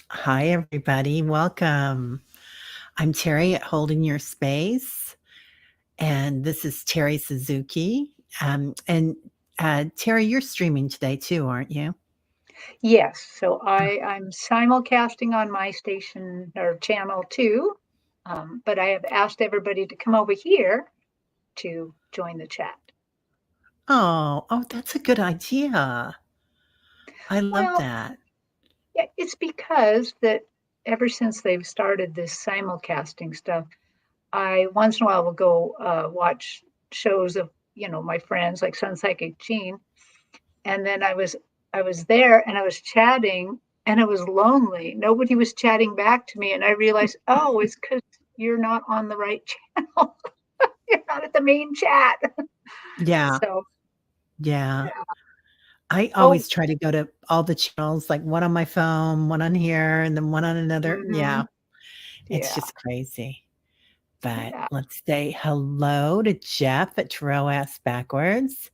Hi, everybody. Welcome. I'm Terry at Holding Your Space, and this is Terri Suzuki. And Terry, you're streaming today too, aren't you? Yes, so I'm simulcasting on my station or channel too, but I have asked everybody to come over here to join the chat. Oh, that's a good idea. I love Well, that. yeah, it's because that ever since they've started this simulcasting stuff, I once in a while will go watch shows of my friends like Sun Psychic Jean, and then I was there and I was chatting and I was lonely. Nobody was chatting back to me, and I realized, oh, it's because you're not on the right channel. You're not at the main chat. Yeah, So, yeah. I oh, always try to go to all the channels, like one on my phone, one on here, and then one on another. Yeah, mhm, it's yeah, just crazy. But yeah. let's say hello to Jeff at Tarot Ass Backwards.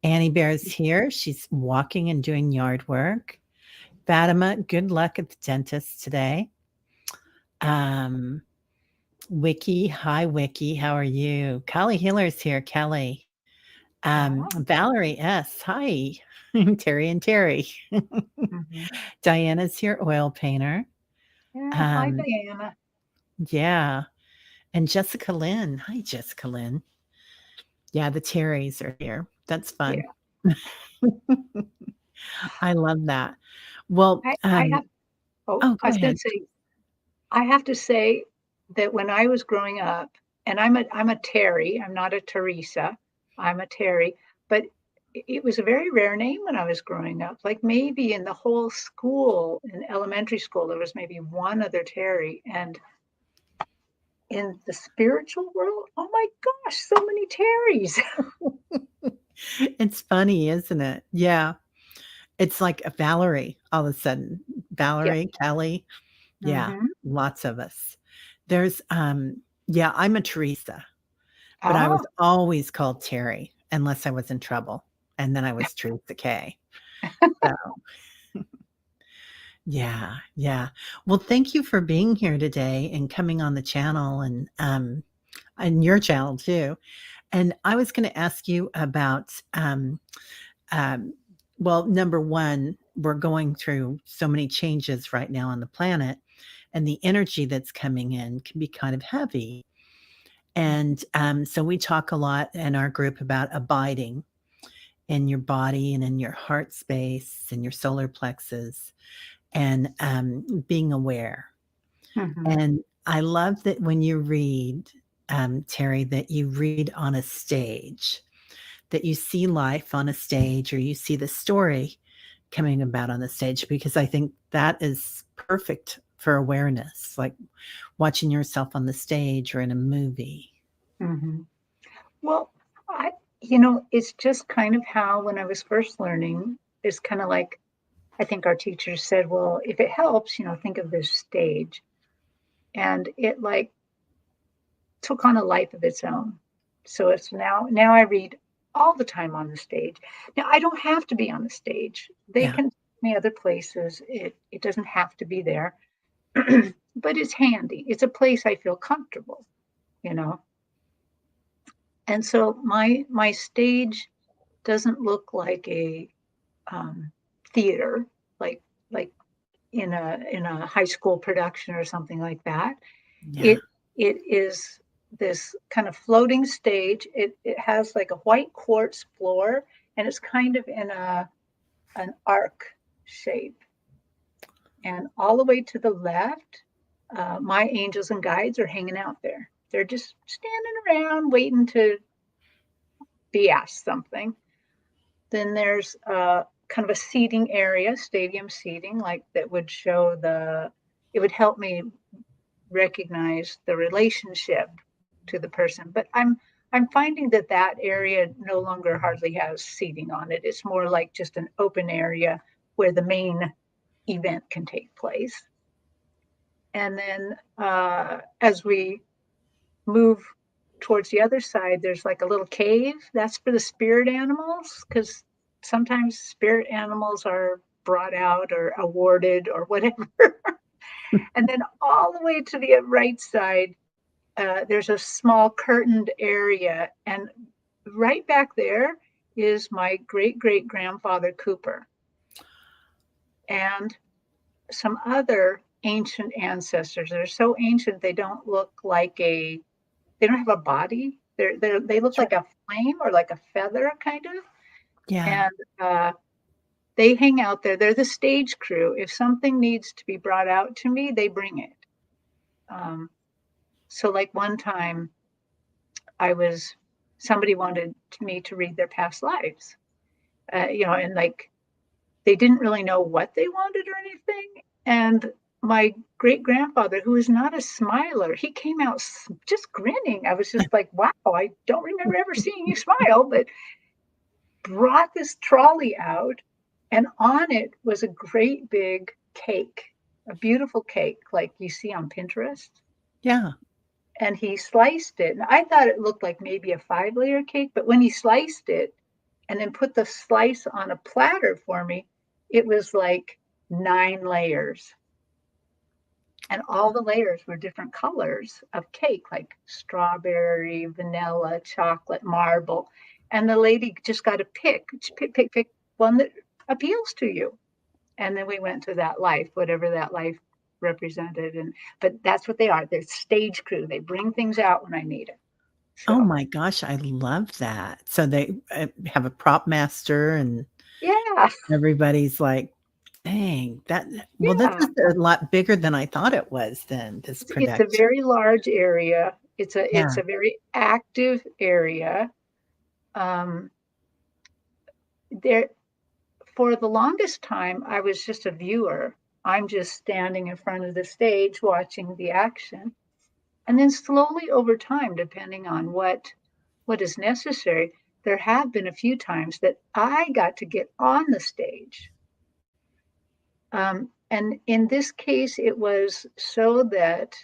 Annie Bear's here. She's walking and doing yard work. Fatima, good luck at the dentist today. Um, Wiki, hi Wiki, how are you? Kelly Healer's here. Kelly. Oh, Valerie S. Hi. Terry and Terry. mhm. Diana's here, oil painter. Yeah. Hi, Um, Diana. yeah. And Jessica Lynn. Hi, Jessica Lynn. Yeah, the Terrys are here. That's fun. Yeah. I love that. Well, I have. Oh, oh, I go was going ahead. to say. I have to say that when I was growing up, and I'm a Terry. I'm not a Teresa. I'm a Terry, but it was a very rare name when I was growing up. Like maybe in the whole school, in elementary school, there was maybe one other Terry, and in the spiritual world, oh my gosh, so many Terrys. It's funny, isn't it? Yeah. It's like a Valerie all of a sudden. Yeah. Valerie, Kelly. Yeah, Hmm. lots of us. There's, yeah, I'm a Teresa, but I was Oh, always called Terry unless I was in trouble, and then I was Teresa K. So, yeah, yeah. Well, thank you for being here today and coming on the channel and your channel too. And I was gonna ask you about, um, well, number 1, we're going through so many changes right now on the planet, and the energy that's coming in can be kind of heavy. And so we talk a lot in our group about abiding in your body and in your heart space and your solar plexus and being aware. hmm, And I love that when you read, Terry, that you read on a stage, that you see life on a stage or you see the story coming about on the stage, because I think that is perfect for awareness, like watching yourself on the stage or in a movie. hmm. Well, it's just kind of how when I was first learning, it's kind of like I think our teachers said, well, if it helps, think of this stage. And it like took on a life of its own. So it's now I read all the time on the stage. Now I don't have to be on the stage. They Yeah. can take me other places. It doesn't have to be there. But it's handy. It's a place I feel comfortable, you know. And so my stage doesn't look like a um, theater, like like in a high school production or something like that. Yeah. It is this kind of floating stage. It has like a white quartz floor, and it's kind of in a an arc shape. And all the way to the left, my angels and guides are hanging out there. They're just standing around waiting to be asked something. Then there's kind of a seating area, stadium seating, like that would show it would help me recognize the relationship to the person. But I'm finding that that area no longer hardly has seating on it. It's more like just an open area where the main event can take place. And then as we move towards the other side, there's like a little cave. That's for the spirit animals, because sometimes spirit animals are brought out or awarded or whatever. And then all the way to the right side, there's a small curtained area. And right back there is my great-great-grandfather Cooper and some other ancient ancestors. They're so ancient, they don't look like they don't have a body. They look Sure. like a flame or like a feather, kind of. Yeah. And they hang out there. They're the stage crew. If something needs to be brought out to me, they bring it. So like one time somebody wanted me to read their past lives, and like they didn't really know what they wanted or anything. And my great grandfather, who is not a smiler, he came out just grinning. I was just like, wow, I don't remember ever seeing you smile, but brought this trolley out, and on it was a great big cake, a beautiful cake like you see on Pinterest. Yeah. And he sliced it. And I thought it looked like maybe a 5-layer cake, but when he sliced it and then put the slice on a platter for me, it was like 9 layers. And all the layers were different colors of cake, like strawberry, vanilla, chocolate, marble. And the lady just got to pick one that appeals to you. And then we went to that life, whatever that life represented. But that's what they are. They're stage crew. They bring things out when I need it. Oh So my gosh, I love that. So they, have a prop master and yeah, everybody's like, "Dang, well, this yeah. is a lot bigger than I thought it was then, this It's a production." very large area. It's Yeah. a very active area. Um, there for the longest time, I was just a viewer. I'm just standing in front of the stage watching the action. And then slowly over time, depending on what is necessary, there have been a few times that I got to get on the stage. And in this case, it was so that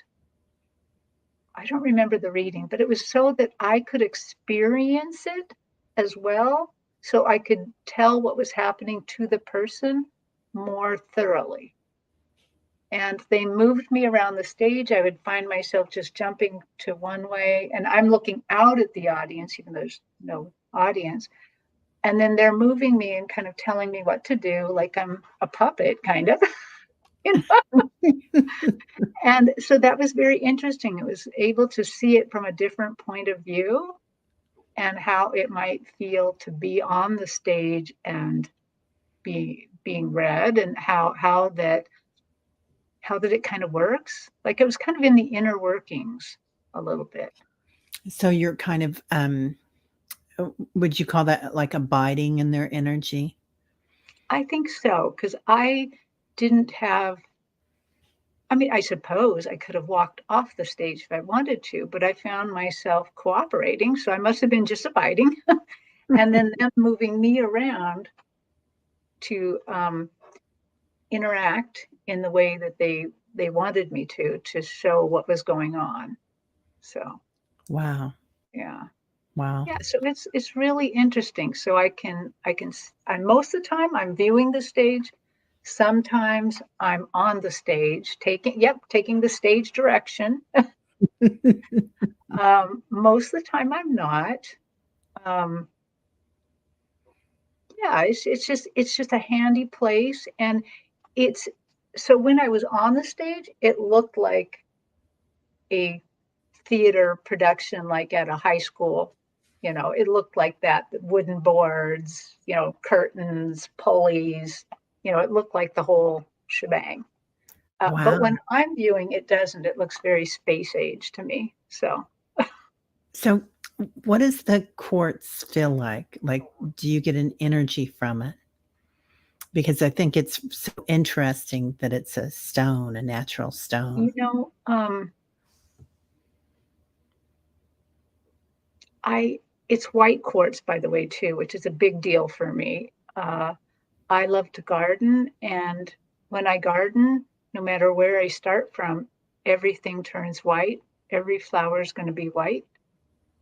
I don't remember the reading, but it was so that I could experience it as well, so I could tell what was happening to the person more thoroughly. And they moved me around the stage. I would find myself just jumping to one way, and I'm looking out at the audience, even though there's no audience. And then they're moving me and kind of telling me what to do, like I'm a puppet, kind of. You know? And so that was very interesting. It was able to see it from a different point of view and how it might feel to be on the stage and being read, and how that it kind of works. Like it was kind of in the inner workings a little bit. So you're kind of, would you call that like abiding in their energy? I think so, because I didn't have, I mean, I suppose I could have walked off the stage if I wanted to, but I found myself cooperating. So I must have been just abiding. And then them moving me around to interact in the way that they wanted me to show what was going on. So Wow. yeah. Wow. Yeah, so it's really interesting. So I most of the time I'm viewing the stage. Sometimes I'm on the stage, taking the stage direction. Most of the time I'm not. Um, yeah, it's just a handy place, and it's so when I was on the stage, it looked like a theater production, like at a high school. It looked like that, wooden boards, curtains, pulleys, it looked like the whole shebang. But Wow. when I'm viewing, it doesn't. It looks very space age to me. So So what does the quartz feel like? Like, do you get an energy from it? Because I think it's so interesting that it's a stone, a natural you stone. know, um, I it's white quartz, by the way, too, which is a big deal for me. I love to garden, and when I garden, no matter where I start from, everything turns white. Every flower is going to be white.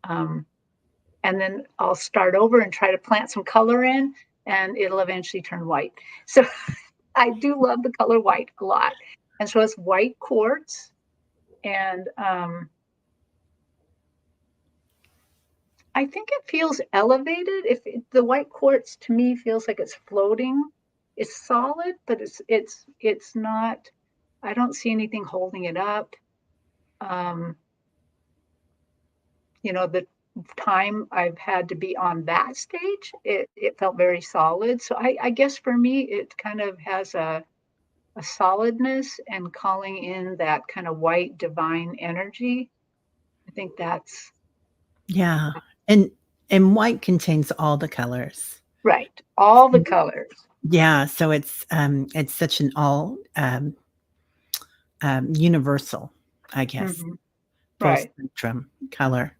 Um, and then I'll start over and try to plant some color in, and it'll eventually turn white. So I do love the color white a lot. And so it's white quartz. And I think it feels elevated. The white quartz to me feels like it's floating. It's solid, but it's not. I don't see anything holding it up. Um, the time I've had to be on that stage, it felt very solid. So I guess for me, it kind of has a solidness and calling in that kind of white divine energy. I think that's Yeah. And white contains all the colors. right. All the colors. Yeah, so it's such an all universal, I guess, Hmm. full Right. spectrum color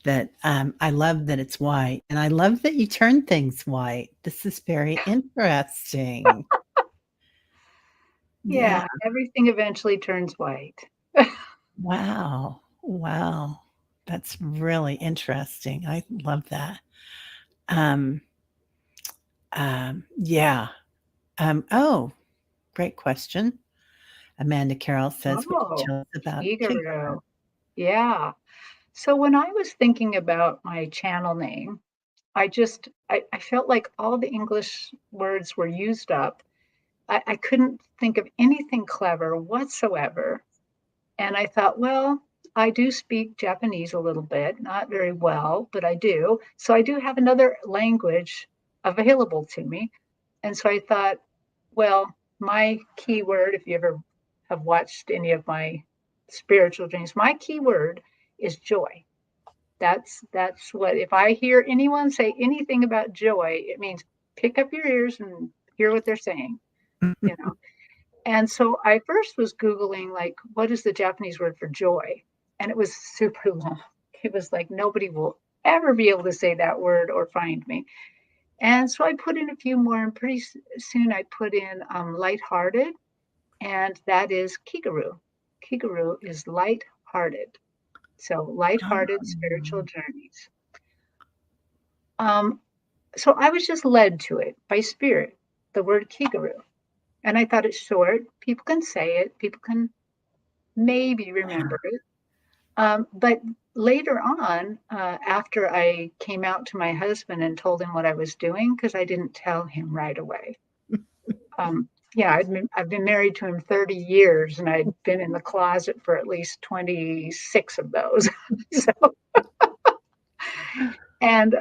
that I love that it's white, and I love that you turn things white. This is very interesting. Yeah. Yeah. Everything eventually turns white. Wow. Wow. That's really interesting. I love that. Um, yeah. Oh, great question. Amanda Carroll says, "Would you Oh, tell us about Kigaru. Kigaru?" Yeah. So when I was thinking about my channel name, I felt like all the English words were used up. I couldn't think of anything clever whatsoever. And I thought, well, I do speak Japanese a little bit, not very well, but I do. So I do have another language available to me. And so I thought, well, my keyword, if you ever have watched any of my spiritual dreams, my keyword is joy. That's what, if I hear anyone say anything about joy, it means pick up your ears and hear what they're saying, you know. And so I first was Googling, like, what is the Japanese word for joy? And it was super long. It was like nobody will ever be able to say that word or find me. And so I put in a few more, and pretty soon I put in lighthearted, and that is Kigaru. Kigaru is lighthearted. So lighthearted spiritual Um, journeys. Um, so I was just led to it by spirit, the word Kigaru. And I thought it's short. People can say it. People can maybe yeah. remember it. But later on, after I came out to my husband and told him what I was doing, because I didn't tell him right away. Yeah, I've been married to him 30 years, and I'd been in the closet for at least 26 of those. So, and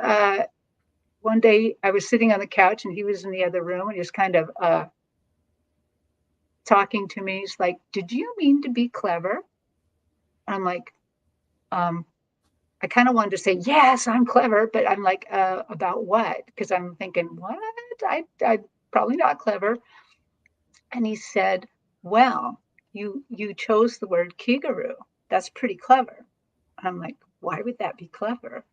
one day I was sitting on the couch, and he was in the other room, and he was kind of talking to me. He's like, "Did you mean to be clever?" I'm like, um, I kind of wanted to say, yes, I'm clever, but I'm like, about what? Because I'm thinking, what? I'm probably not clever. And he said, well, you chose the word Kigaru. That's pretty clever. And I'm like, why would that be clever?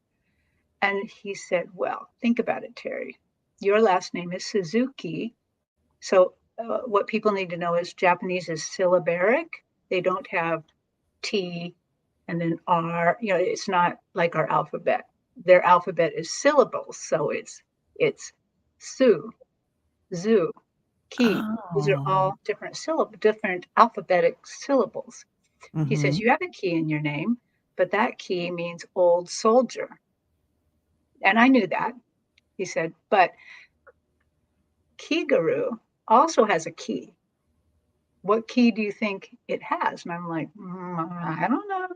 And he said, well, think about it, Terri. Your last name is Suzuki. So what people need to know is Japanese is syllabaric. They don't have T and then R. It's not like our alphabet. Their alphabet is syllables, so it's Su, Zu, Ki. These are Oh. all different alphabetic syllables. He says Mhm. you have a Ki in your name, but that Ki means old soldier, and I knew that. He said, but Kigaru also has a key. What key do you think it has? And I'm like, I don't know.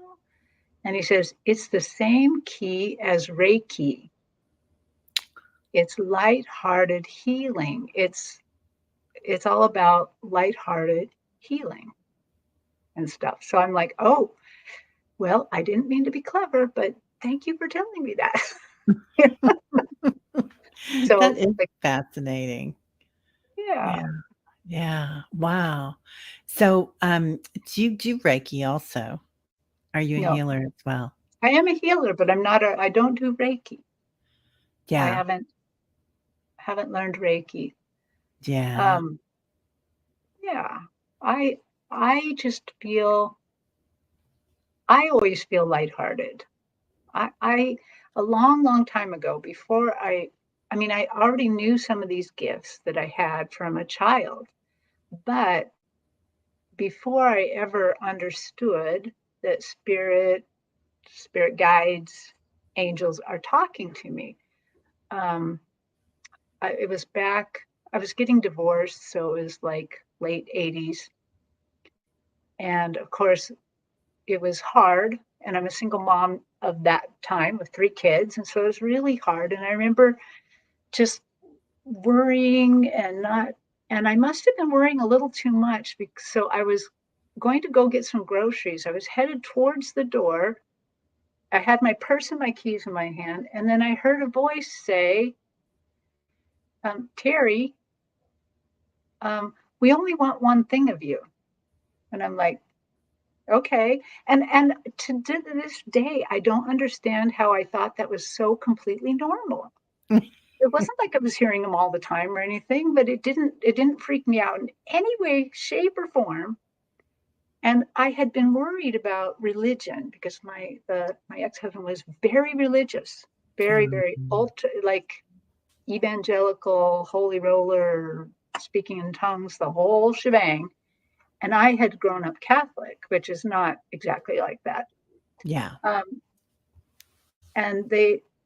And he says, it's the same key as Reiki. It's light-hearted healing. It's all about light-hearted healing and stuff. So I'm like, oh, well, I didn't mean to be clever, but thank you for telling me that. That So is like, fascinating. yeah, Yeah. Yeah. Wow. So, do you do Reiki also? Are you a no, healer as well? I am a healer, but I don't do Reiki. I Yeah. haven't learned Reiki. Yeah. Um, yeah, I I just feel I always feel lighthearted. I a long, long time ago, before I mean, I already knew some of these gifts that I had from a child, but before I ever understood that spirit guides, angels are talking to me. It was back, I was getting divorced, so it was like late 80s. And of course, it was hard. And I'm a single mom of that time with 3 kids. And so it was really hard. And I remember just worrying and I must have been worrying a little too much. So I was going to go get some groceries. I was headed towards the door. I had my purse and my keys in my hand. And then I heard a voice say, Terri, we only want one thing of you. And I'm like, okay. And to this day, I don't understand how I thought that was so completely normal. It wasn't like I was hearing them all the time or anything, but it didn't freak me out in any way, shape, or form. And I had been worried about religion because my ex-husband was very religious, very ultra, like evangelical, holy roller, speaking in tongues, the whole shebang. And I had grown up Catholic, which is not exactly like that. Yeah.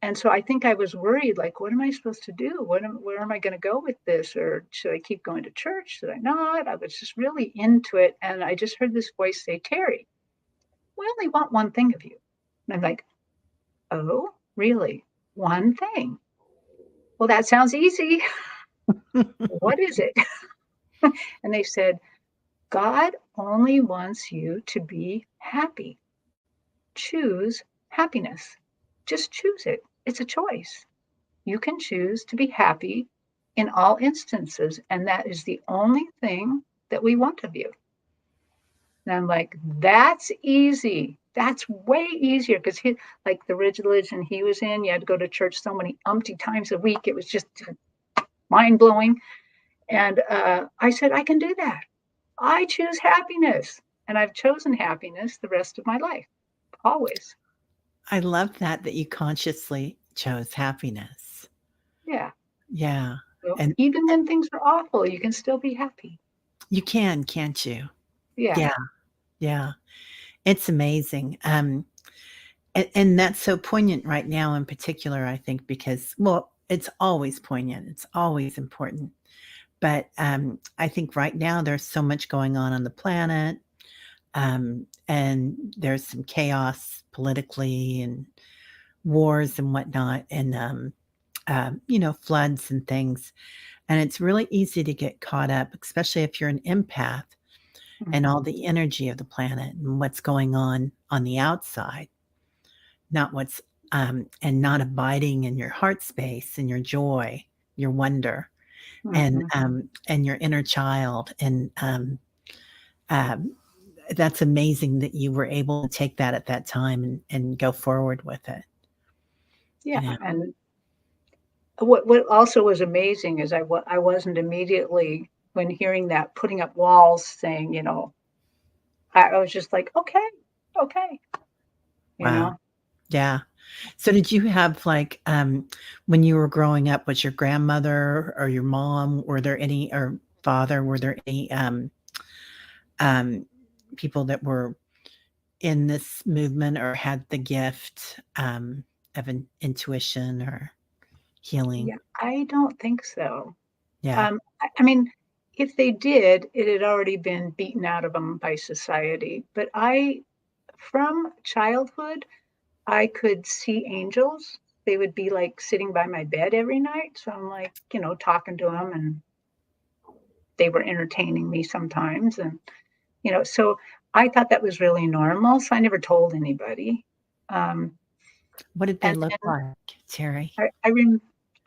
And so I think I was worried, like, what am I supposed to do? Where am I going to go with this? Or should I keep going to church? Should I not? I was just really into it. And I just heard this voice say, Terri, we only want one thing of you. And I'm like, oh, really? One thing? Well, that sounds easy. What is it? And they said, God only wants you to be happy. Choose happiness. Just choose it. It's a choice. You can choose to be happy in all instances. And that is the only thing that we want of you. And I'm like, that's easy. That's way easier because he, like the religion he was in, you had to go to church so many umpty times a week. It was just mind blowing. And I said, I can do that. I choose happiness. And I've chosen happiness the rest of my life, always. I love that you consciously chose happiness. Yeah. Yeah. So And even when things are awful, you can still be happy. you can, can't you? Yeah. Yeah. Yeah. It's amazing. And that's so poignant right now in particular, I think, because, well, it's always poignant. It's always important. But I think right now there's so much going on the planet. And there's some chaos politically and wars and whatnot, and floods and things. And it's really easy to get caught up, especially if you're an empath and all Mhm. the energy of the planet and what's going on the outside, not what's and not abiding in your heart space and your joy, your wonder, Mhm. and your inner child. And um, that's amazing that you were able to take that at that time and go forward with it. Yeah. Yeah. And what also was amazing is I wasn't immediately, when hearing that, putting up walls saying, I was just like, okay, you Wow. know. Yeah. So did you have like, when you were growing up, was your grandmother or your mom, were there any, or father, were there any um, people that were in this movement or had the gift of an intuition or healing? Yeah, I don't think so. Yeah. I mean, if they did, it had already been beaten out of them by society. But from childhood, I could see angels. They would be like sitting by my bed every night. So I'm like, talking to them, and they were entertaining me sometimes. And, so I thought that was really normal. So I never told anybody. Um, What did they and look then like, Terry?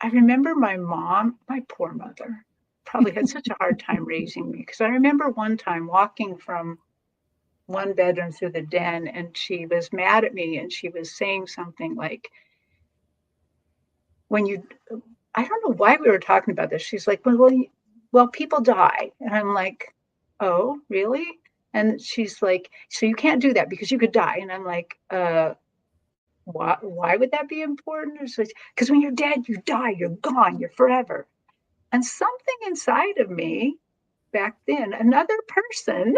I remember my mom, my poor mother, probably had such a hard time raising me because I remember one time walking from one bedroom through the den and she was mad at me and she was saying something like, when you, I don't know why we were talking about this. She's like, well, people die. And I'm like, oh, really? And she's like, so you can't do that because you could die. And I'm like, why would that be important? Because when you're dead, you die, you're gone, you're forever. And something inside of me back then, another person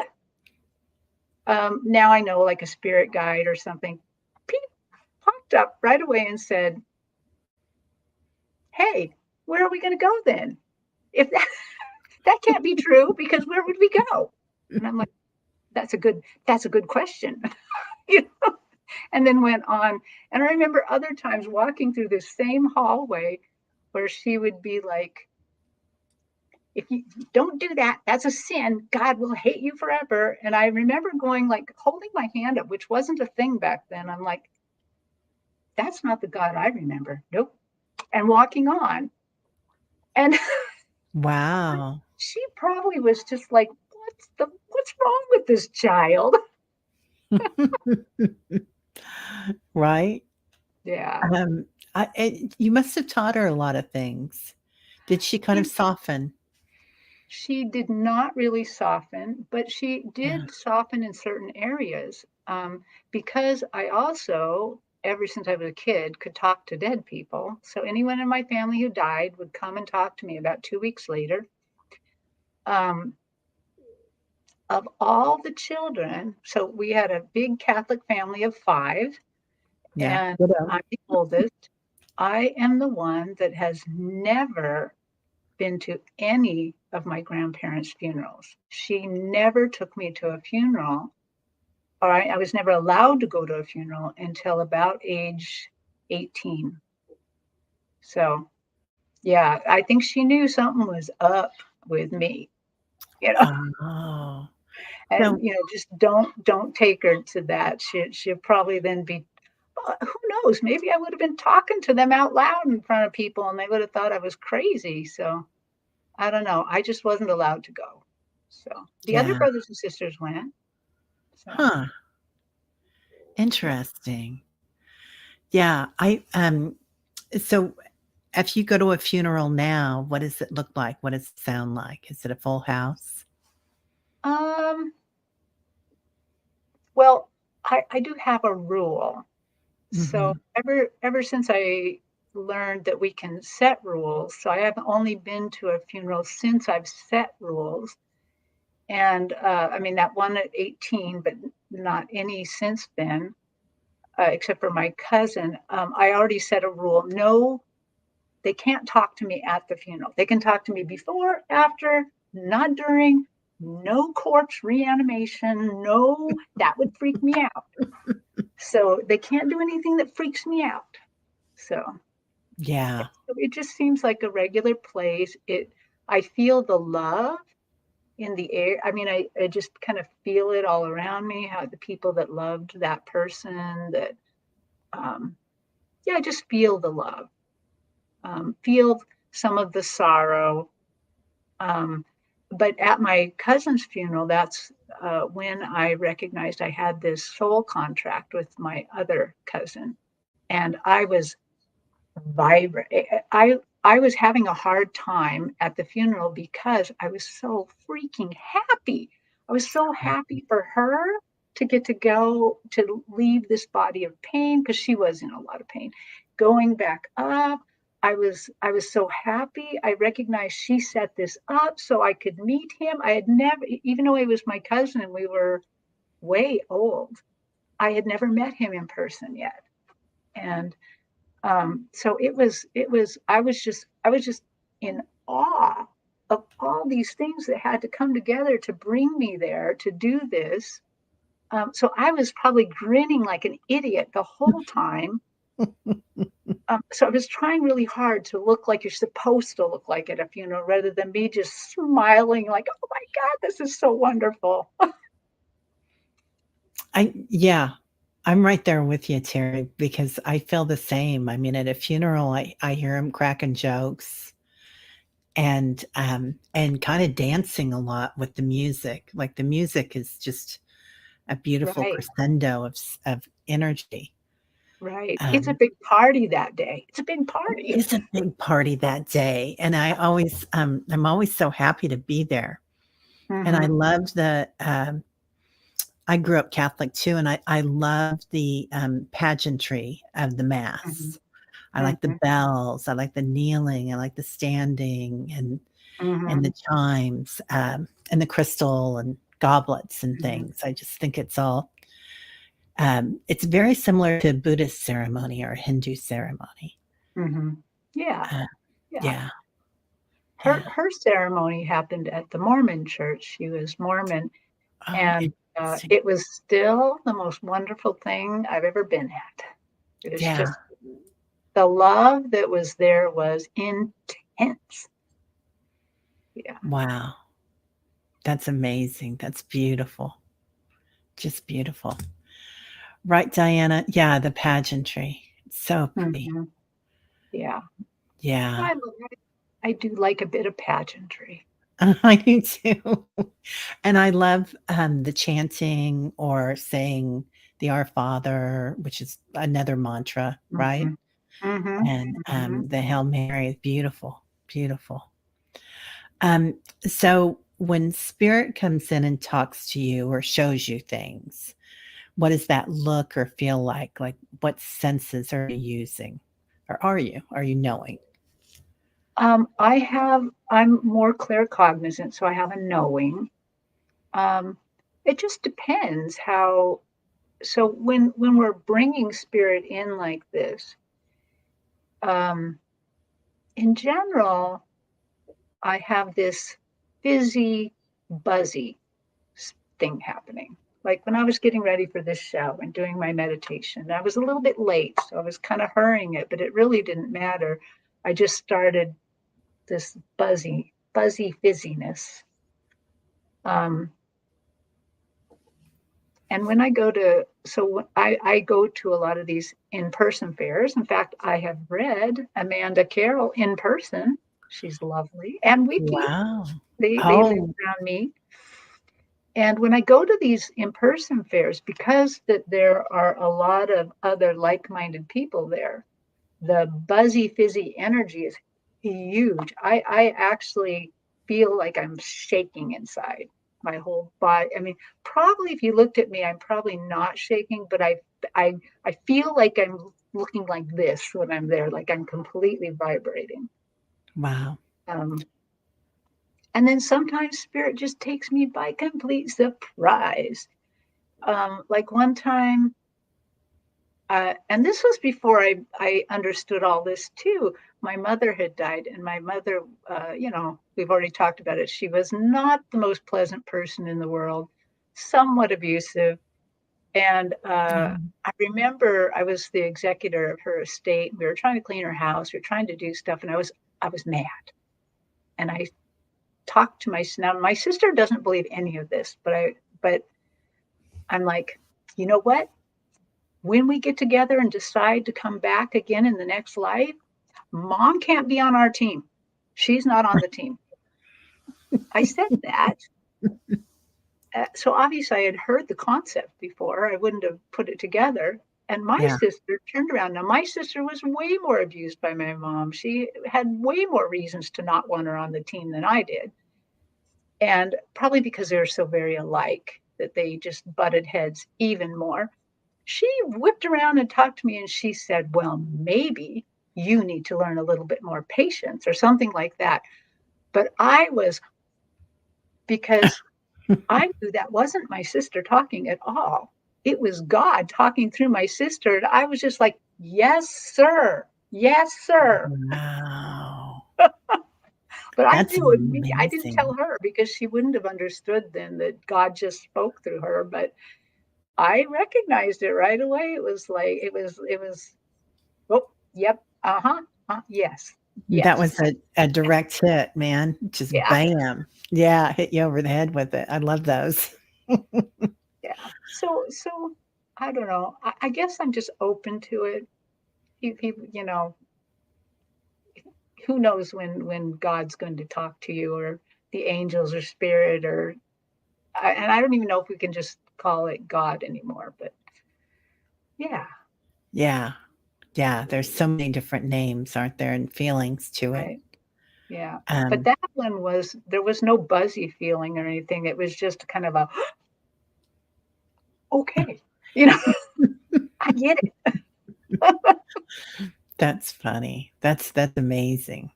Now I know, like a spirit guide or something, Pete popped up right away and said, "Hey, where are we going to go then? If that can't be true, because where would we go?" And I'm like, that's a good question. You know? And then went on. And I remember other times walking through this same hallway where she would be like, if you don't do that, that's a sin. God will hate you forever. And I remember going, like, holding my hand up, which wasn't a thing back then. I'm like, that's not the God I remember. Nope. And walking on. And Wow. she probably was just like, what's wrong with this child? Right? Yeah. You must have taught her a lot of things. Did she kind of soften? She did not really soften, but she Yeah. did soften in certain areas, because I also, ever since I was a kid, could talk to dead people. So anyone in my family who died would come and talk to me about 2 weeks later. Um, of all the children, so we had a big Catholic family of 5, Yeah. and Widow. I'm the oldest. I am the one that has never been to any of my grandparents' funerals. She never took me to a funeral, or I was never allowed to go to a funeral until about age 18. So, yeah, I think she knew something was up with me, you know, Oh. and So just don't take her to that. She'll probably then be, who knows, maybe I would have been talking to them out loud in front of people and they would have thought I was crazy. So I don't know. I just wasn't allowed to go. So the other yeah. brothers and sisters went. So Huh. Interesting. Yeah. So if you go to a funeral now, what does it look like? What does it sound like? Is it a full house? um well, I do have a rule. So Mhm. ever since I learned that we can set rules, so I have only been to a funeral since I've set rules. And I mean, that one at 18, but not any since then, except for my cousin. I already set a rule. No, they can't talk to me at the funeral. They can talk to me before, after, not during, no corpse reanimation. No, that would freak me out. So they can't do anything that freaks me out. So Yeah. it just seems like a regular place. I feel the love in the air. I mean, I just kind of feel it all around me, how the people that loved that person, that, um, yeah, I just feel the love, feel some of the sorrow. Um, but at my cousin's funeral, that's when I recognized I had this soul contract with my other cousin. And I was vibrant. I was having a hard time at the funeral because I was so freaking happy. I was so happy for her to get to go to leave this body of pain, because she was in a lot of pain. Going back up, I was so happy. I recognized she set this up so I could meet him. I had never, even though he was my cousin and we were way old, I had never met him in person yet. And so I was just in awe of all these things that had to come together to bring me there to do this. So I was probably grinning like an idiot the whole time. So I was trying really hard to look like you're supposed to look like at a funeral, rather than me just smiling like, oh my God, this is so wonderful. Yeah, I'm right there with you, Terry, because I feel the same. I mean, at a funeral, I hear him cracking jokes and kind of dancing a lot with the music. Like the music is just a beautiful Right, crescendo of energy. right. It's a Um, big party that day. It's a big party. it's a big party that day, and I'm always so happy to be there. And I Hmm. loved I grew up Catholic too, and I love the pageantry of the Hmm. mass. I like the Hmm. bells, I like the kneeling, I like the standing and Hmm. the chimes, and the crystal and goblets and Mhm. things. I just think it's all, it's very similar to Buddhist ceremony or Hindu ceremony. Mhm. Yeah. Uh, Yeah. yeah, yeah. Her ceremony happened at the Mormon church. She was Mormon, Oh, and interesting. it was still the most wonderful thing I've ever been at. It was Yeah. just the love that was there was intense. Yeah. Wow. That's amazing. That's beautiful. Just beautiful. Right, Diana? Yeah, the pageantry. It's so pretty. Mhm. Yeah. Yeah. I do like a bit of pageantry. I do too. And I love, the chanting or saying the Our Father, which is another mantra, right? Mhm. Mhm. And, Mhm. the Hail Mary is beautiful, beautiful. Um, so when spirit comes in and talks to you or shows you things, what does that look or feel like? Like, what senses are you using? Or are you? Are you knowing? I'm more claircognizant, so I have a knowing. Um, it just depends how. So when we're bringing spirit in like this, um, in general, I have this fizzy, buzzy thing happening. Like when I was getting ready for this show and doing my meditation, I was a little bit late, so I was kind of hurrying it, but it really didn't matter. I just started this buzzy fizziness. Um, and when I go to, so I go to a lot of these in-person fairs. In fact, I have read Amanda Carroll in person. She's lovely. And Wiki, Wow. they live Oh, around me. And when I go to these in-person fairs, because that there are a lot of other like-minded people there, the buzzy fizzy energy is huge. I actually feel like I'm shaking inside my whole body. I mean, probably if you looked at me, I'm probably not shaking, but I I feel like I'm looking like this when I'm there, like I'm completely vibrating. wow. Um, and then sometimes spirit just takes me by complete surprise. Like one time, and this was before I understood all this too. My mother had died, and my mother, we've already talked about it. She was not the most pleasant person in the world, somewhat abusive. And Um, I remember I was the executor of her estate. We were trying to clean her house. We were trying to do stuff, and I was mad. And I talked to now. My sister doesn't believe any of this, but I'm like, you know what? When we get together and decide to come back again in the next life, mom can't be on our team. She's not on the team. I said that. So obviously, I had heard the concept before. I wouldn't have put it together. And my yeah. sister turned around. Now, my sister was way more abused by my mom. She had way more reasons to not want her on the team than I did. And probably because they were so very alike that they just butted heads even more. She whipped around and talked to me and she said, well, maybe you need to learn a little bit more patience or something like that. But I was, because I knew that wasn't my sister talking at all. It was God talking through my sister. And I was just like, yes, sir. Yes, sir. Wow. But I That's knew it. I didn't tell amazing. her because she wouldn't have understood then that God just spoke through her. But I recognized it right away. It was like, it was, oh, yep, uh-huh, yes, That yes, was a direct hit, man. Just yeah, bam. Yeah, hit you over the head with it. I love those. yeah. So I don't know. I guess I'm just open to it. People, who knows when God's going to talk to you or the angels or spirit and I don't even know if we can just call it God anymore, but yeah, Yeah. Yeah, there's so many different names, aren't there, and feelings to it. right, yeah. But Um, that one there was no buzzy feeling or anything. It was just kind of a, okay, you know, I get it. that's funny. That's amazing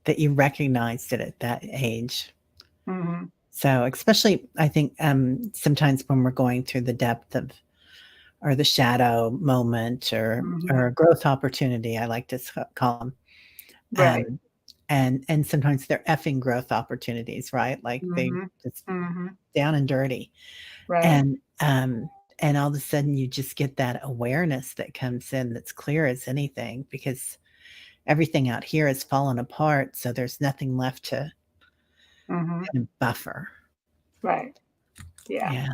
that you recognized it at that age. Mhm. So, especially, I think sometimes when we're going through the depth of or the shadow moment or Mhm. a growth opportunity, I like to call them. Right. Um, and sometimes they're effing growth opportunities, right? Like they Mhm. just Mhm. down and dirty. Right. And all of a sudden you just get that awareness that comes in that's clear as anything because everything out here has fallen apart. So there's nothing left to Mhm. kind of buffer. Right. Yeah. Yeah.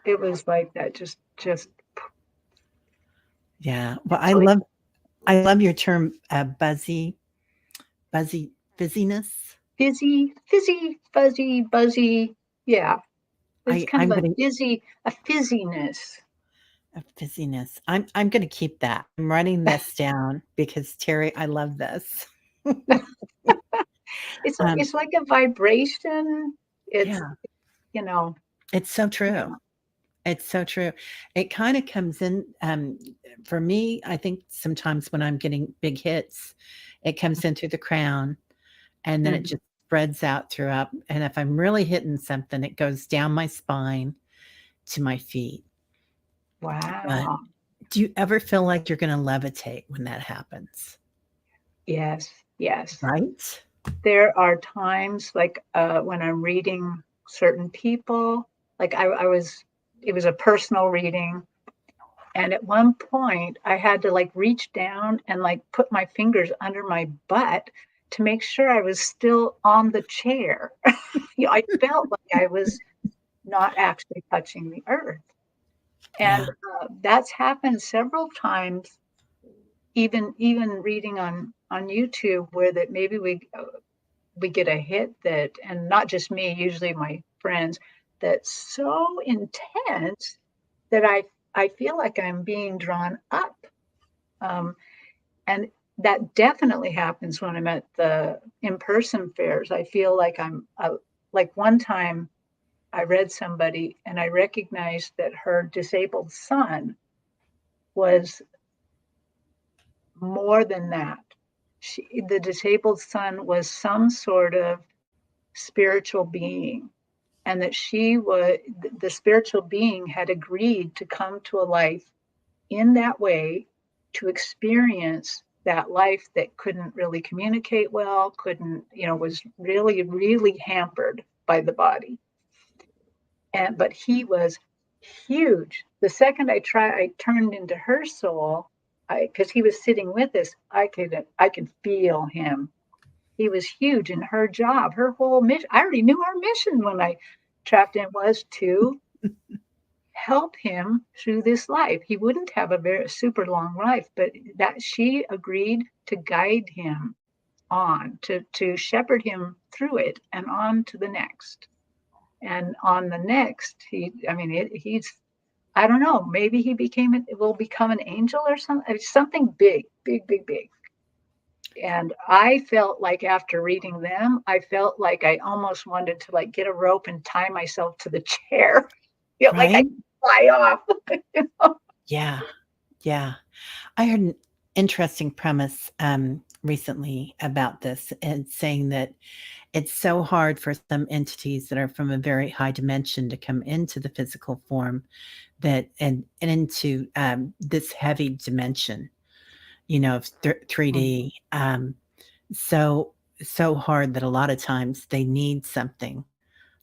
It was like that. Just Yeah. Well, it's like I love your term buzzy fizziness. fuzzy, buzzy. Yeah. It's kind of I'm gonna a fizziness. a fizziness. I'm gonna keep that. I'm writing this down because Terry, I love this. um, It's like a vibration. It's, yeah, you know, it's so true. yeah. It's so true. It kind of comes in for me, I think sometimes when I'm getting big hits, it comes in through the crown and then it Mhm. just spreads out throughout. And if I'm really hitting something, it goes down my spine to my feet. But Wow. do you ever feel like you're going to levitate when that happens? Yes. Yes. Right? There are times like when I'm reading certain people, like I was, it was a personal reading. And at one point, I had to like reach down and like put my fingers under my butt to make sure I was still on the chair. I felt like I was not actually touching the earth. And Yeah. that's happened several times, even reading on YouTube, where that maybe we get a hit that, and not just me, usually my friends, that's so intense that I feel like I'm being drawn up. Um, and that definitely happens when I'm at the in-person fairs. I feel like like one time I read somebody and I recognized that her disabled son was more than that. The disabled son was some sort of spiritual being, and that she was the spiritual being had agreed to come to a life in that way to experience that life that couldn't really communicate well, couldn't, was really, really hampered by the body. And but he was huge. The second I turned into her soul, because he was sitting with us, I could feel him. He was huge, and her job, her whole mission. I already knew our mission when I trapped in was to help him through this life. He wouldn't have a very super long life, but that she agreed to guide him on, to shepherd him through it and on to the next. And on the next, he's, I don't know, maybe will become an angel or something big, big, big, big. And I felt like after reading them, I felt like I almost wanted to like get a rope and tie myself to the chair. Like I Right? fly off. Yeah. Yeah. I heard an interesting premise recently about this and saying that it's so hard for some entities that are from a very high dimension to come into the physical form that and into this heavy dimension, of 3D. So so hard that a lot of times they need something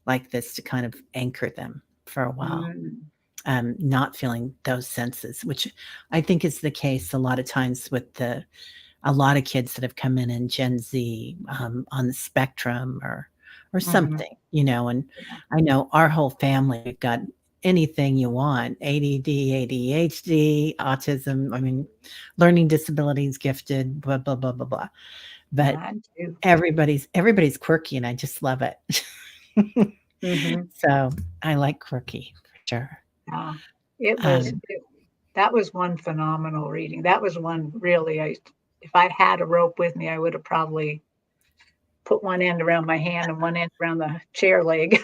like this to kind of anchor them for a while. Mm, Not feeling those senses, which I think is the case a lot of times with a lot of kids that have come in Gen Z on the spectrum or mhm, something, and yeah, I know our whole family, we've got anything you want, ADD, ADHD, autism, I mean, learning disabilities, gifted, blah, blah, blah, blah, blah. But mine too. everybody's quirky and I just love it. Mhm, So I like quirky for sure. yeah. It was Um, it, that was one phenomenal reading. That was one really. If I had a rope with me, I would have probably put one end around my hand and one end around the chair leg.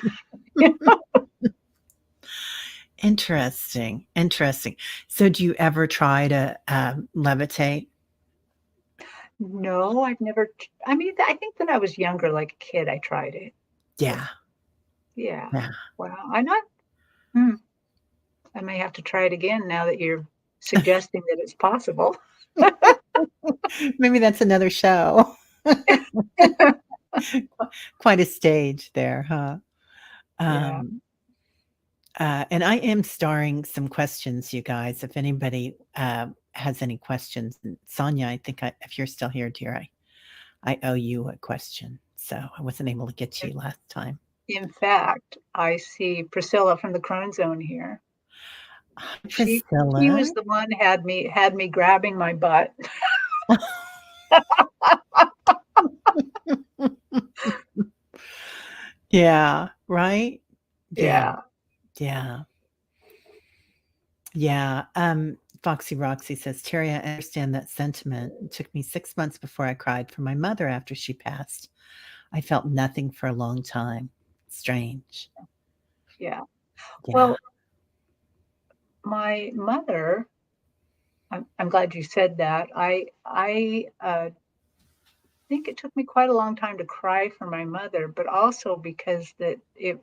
Interesting, interesting. So do you ever try to, levitate? No, I've never. I mean, I think when I was younger, like a kid, I tried it. Yeah, Yeah. Yeah. Wow. I'm not, hmm, I may have to try it again now that you're suggesting that it's possible. Maybe that's another show. Quite a stage there, huh? Yeah. Um, and I am starring some questions, you guys. If anybody has any questions, and Sonia, I think if you're still here, dear, I owe you a question. So I wasn't able to get to you last time. In fact, I see Priscilla from the Crone Zone here. Hi, She Priscilla. was the one had me grabbing my butt. Yeah, right? Yeah, Yeah. yeah, yeah. Foxy Roxy says, Terry, I understand that sentiment. It took me 6 months before I cried for my mother after she passed. I felt nothing for a long time. Strange. Yeah. Yeah. Well, my mother, I'm glad you said that. I think it took me quite a long time to cry for my mother, but also because that it,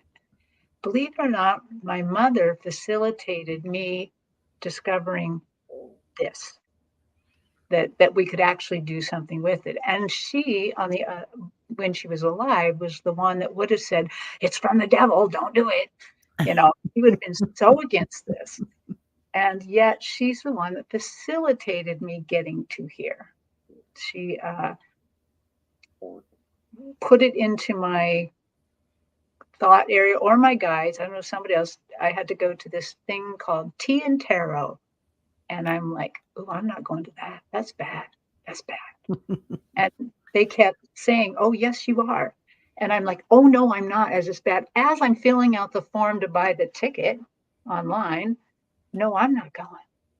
believe it or not, my mother facilitated me discovering this, that we could actually do something with it. And she, on the when she was alive, was the one that would have said, "It's from the devil, don't do it." She would have been so against this. And yet she's the one that facilitated me getting to here. She put it into my thought area, or my guides. I don't know, somebody else. I had to go to this thing called tea and tarot. And I'm like, oh, I'm not going to that. That's bad. That's bad. And they kept saying, oh, yes, you are. And I'm like, oh, no, I'm not as bad. As I'm filling out the form to buy the ticket online, no, I'm not going.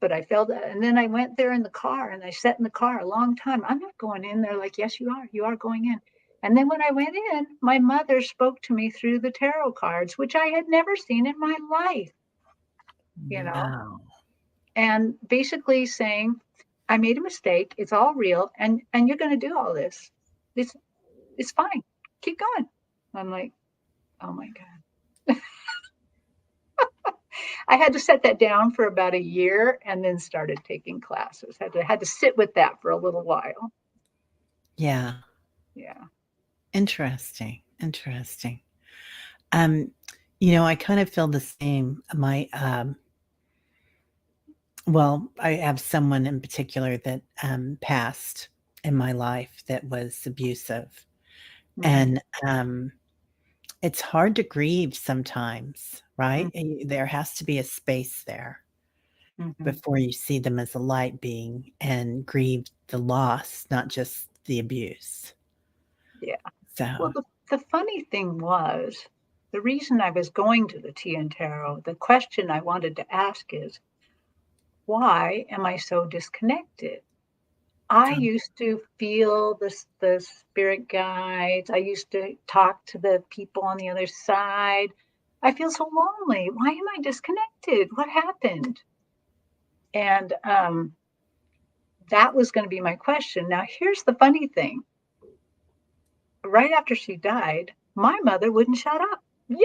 But I felt that. And then I went there in the car and I sat in the car a long time. I'm not going in there. Like, yes, you are. You are going in. And then when I went in, my mother spoke to me through the tarot cards, which I had never seen in my life, you know, Wow. and basically saying, I made a mistake. It's all real. And you're going to do all this. This it's fine. Keep going. I'm like, oh my God. I had to set that down for about a year and then started taking classes. Had to sit with that for a little while. Yeah. Yeah. Interesting. Interesting. I kind of feel the same. Well, I have someone in particular that passed in my life that was abusive. Mm-hmm. And it's hard to grieve sometimes, right? There has to be a space there Mm-hmm. before you see them as a light being and grieve the loss, not just the abuse. Yeah. Well, So, the funny thing was, the reason I was going to the tea and tarot, the question I wanted to ask is, why am I so disconnected? I um, used to feel the spirit guides. I used to talk to the people on the other side. I feel so lonely. Why am I disconnected? What happened? And that was going to be my question. Now, here's the funny thing. Right after she died, my mother wouldn't shut up. In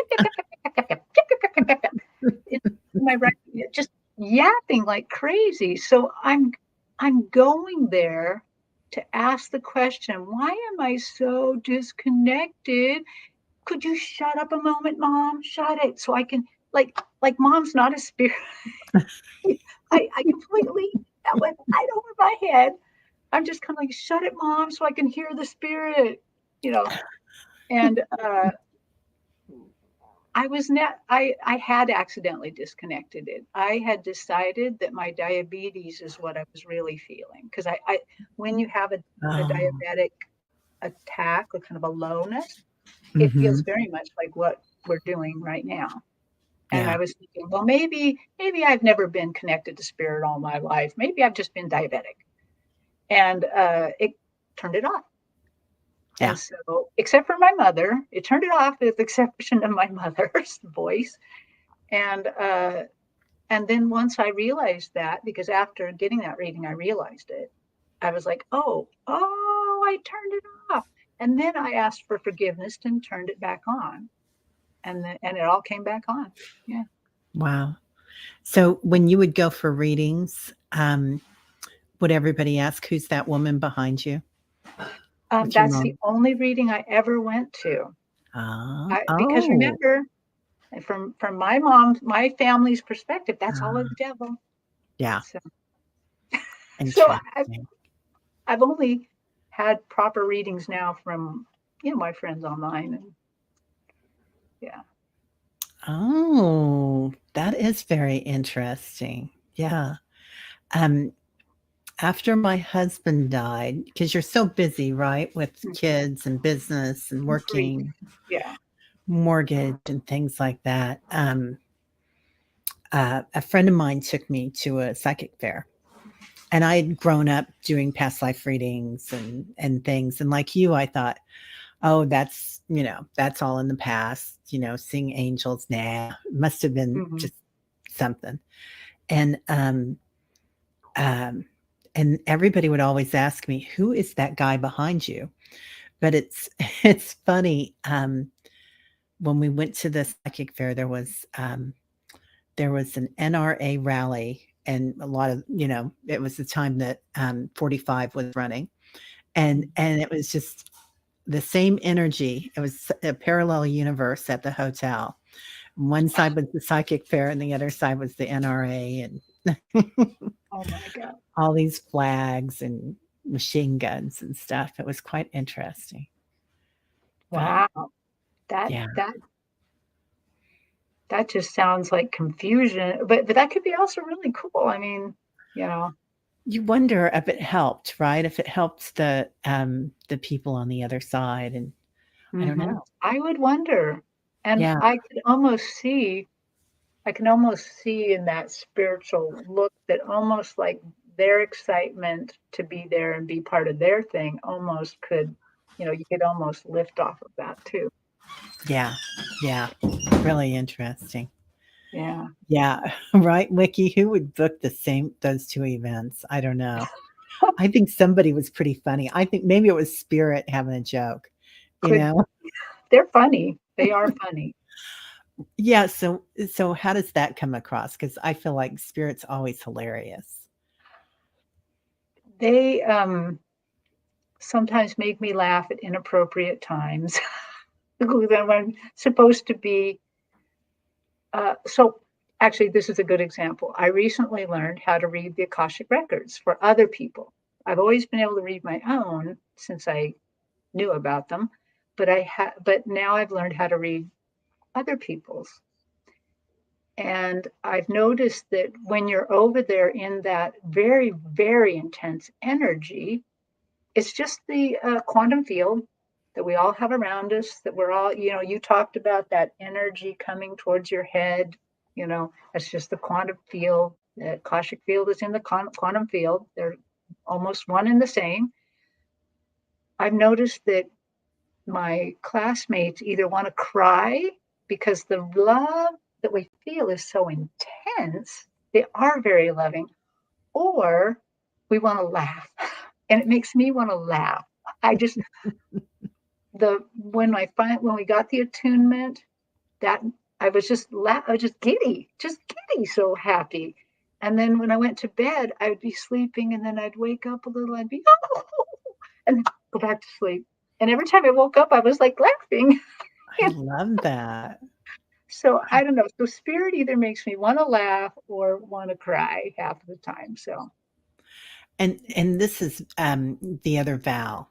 my right, just yapping like crazy. So I'm going there to ask the question, why am I so disconnected? Could you shut up a moment, mom? Shut it so I can, like mom's not a spirit. I completely, that went right over my head. I'm just kind of like, shut it, mom, so I can hear the spirit, you know. And I had accidentally disconnected it. I had decided that my diabetes is what I was really feeling. Because when you have a oh, diabetic attack or kind of a lowness, it feels mhm, very much like what we're doing right now. And I yeah, was thinking, well, maybe I've never been connected to spirit all my life. Maybe I've just been diabetic. And it turned it off. And yeah, so, except for my mother, it turned it off with the exception of my mother's voice. And and then once I realized that, because after getting that reading, I realized it. I was like, oh, I turned it off. And then I asked for forgiveness and turned it back on. and it all came back on. Yeah. Wow. So when you would go for readings, would everybody ask, "Who's that woman behind you?" With your That's the mom? only reading I ever went to. Because Oh, remember, from my family's perspective, that's all of the ah, devil. yeah, So, so interesting. I've only had proper readings now from my friends online, and yeah. Oh, that is very interesting. Yeah. Um, After my husband died, because you're so busy, right, with Mhm. kids and business and Grief. working, Yeah. mortgage and things like that, a friend of mine took me to a psychic fair. And I had grown up doing past life readings and things. And like you, I thought, oh, that's all in the past, seeing angels. Nah, must have been Hmm. just something. And um and everybody would always ask me, who is that guy behind you? But it's it's funny. When we went to the psychic fair, there was an NRA rally, and a lot of, it was the time that 45 was running. And it was just the same energy. It was a parallel universe at the hotel. One side was the psychic fair and the other side was the NRA, and Oh my God. all these flags and machine guns and stuff. It was quite interesting. But Wow. That yeah, that that just sounds like confusion, but that could be also really cool. I mean, you know. you wonder if it helped, right? If it helped the people on the other side, and I don't Hmm. know. I would wonder, and Yeah, I can almost see in that spiritual look that almost like their excitement to be there and be part of their thing almost could, you could almost lift off of that too. yeah, yeah. Really interesting. Yeah. Yeah, right, Wiki. Who would book those two events? I don't know. I think somebody was pretty funny. I think maybe it was Spirit having a joke, you Could know? They're funny. They are funny. Yeah, so how does that come across? Because I feel like Spirit's always hilarious. They sometimes make me laugh at inappropriate times. When I'm supposed to be so actually this is a good example. I recently learned how to read the Akashic records for other people. I've always been able to read my own since I knew about them, but now I've learned how to read other people's. And I've noticed that when you're over there in that very, very intense energy, it's just the quantum field that we all have around us, that we're all, you talked about that energy coming towards your head. That's just the quantum field. The Akashic field is in the quantum field. They're almost one and the same. I've noticed that my classmates either want to cry because the love that we feel is so intense, they are very loving, or we want to laugh. And it makes me want to laugh. I just the when we got the attunement, that I was just giddy, so happy. And then when I went to bed, I would be sleeping, and then I'd wake up a little, I'd be oh, and go back to sleep. And every time I woke up, I was like laughing. I love that. So I don't know. So spirit either makes me want to laugh or want to cry half of the time. So And this is, the other Val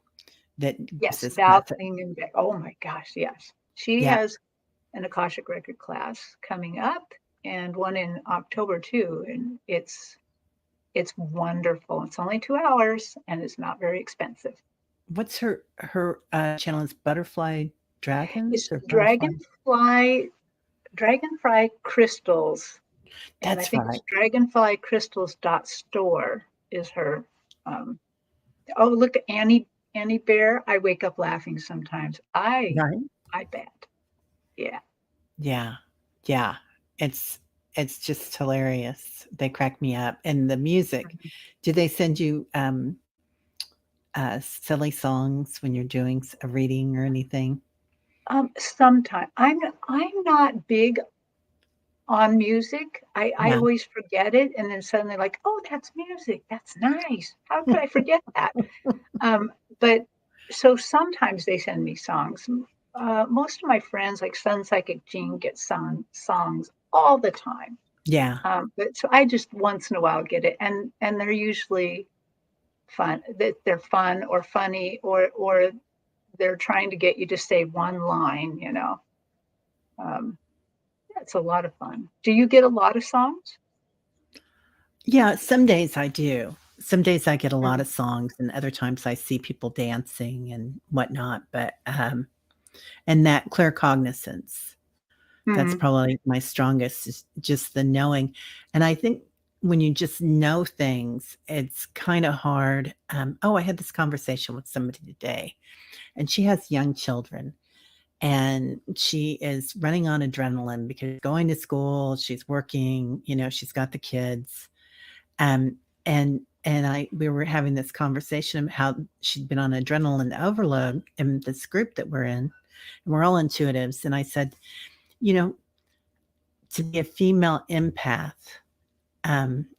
that gives yes, this Val message. Klingenbeck. Oh my gosh, yes. She Yeah. has an Akashic record class coming up and one in October too. And it's wonderful. It's only 2 hours and it's not very expensive. What's her, channel is Butterfly It's Dragons or Butterfly. Dragonfly Crystals. And I That's think it's right. dragonflycrystals.store is her. Um, oh, look, Annie Bear. I wake up laughing sometimes. Right? I bet. Yeah. Yeah. Yeah. It's it's just hilarious. They crack me up. And the music. Do they send you, silly songs when you're doing a reading or anything? Sometimes I'm not big on music. I Yeah. always forget it, and then suddenly like, "Oh, that's music. That's nice. How could I forget that?" Um, but so sometimes they send me songs. Most of my friends, like Sun Psychic Jean, get songs all the time. Yeah. But so I just once in a while get it, and they're usually fun. That they're fun or funny, or they're trying to get you to say one line. Um, yeah, it's a lot of fun. Do you get a lot of songs? Yeah, some days I do. Some days I get a lot Mm, of songs, and other times I see people dancing and whatnot, but, and that claircognizance, that's mhm, probably my strongest is just the knowing, and I think when you just know things, it's kinda hard, I had this conversation with somebody today, and she has young children, and she is running on adrenaline because going to school, she's working, she's got the kids. And I we were having this conversation of how she'd been on adrenaline overload in this group that we're in, and we're all intuitives. And I said, you know, to be a female empath,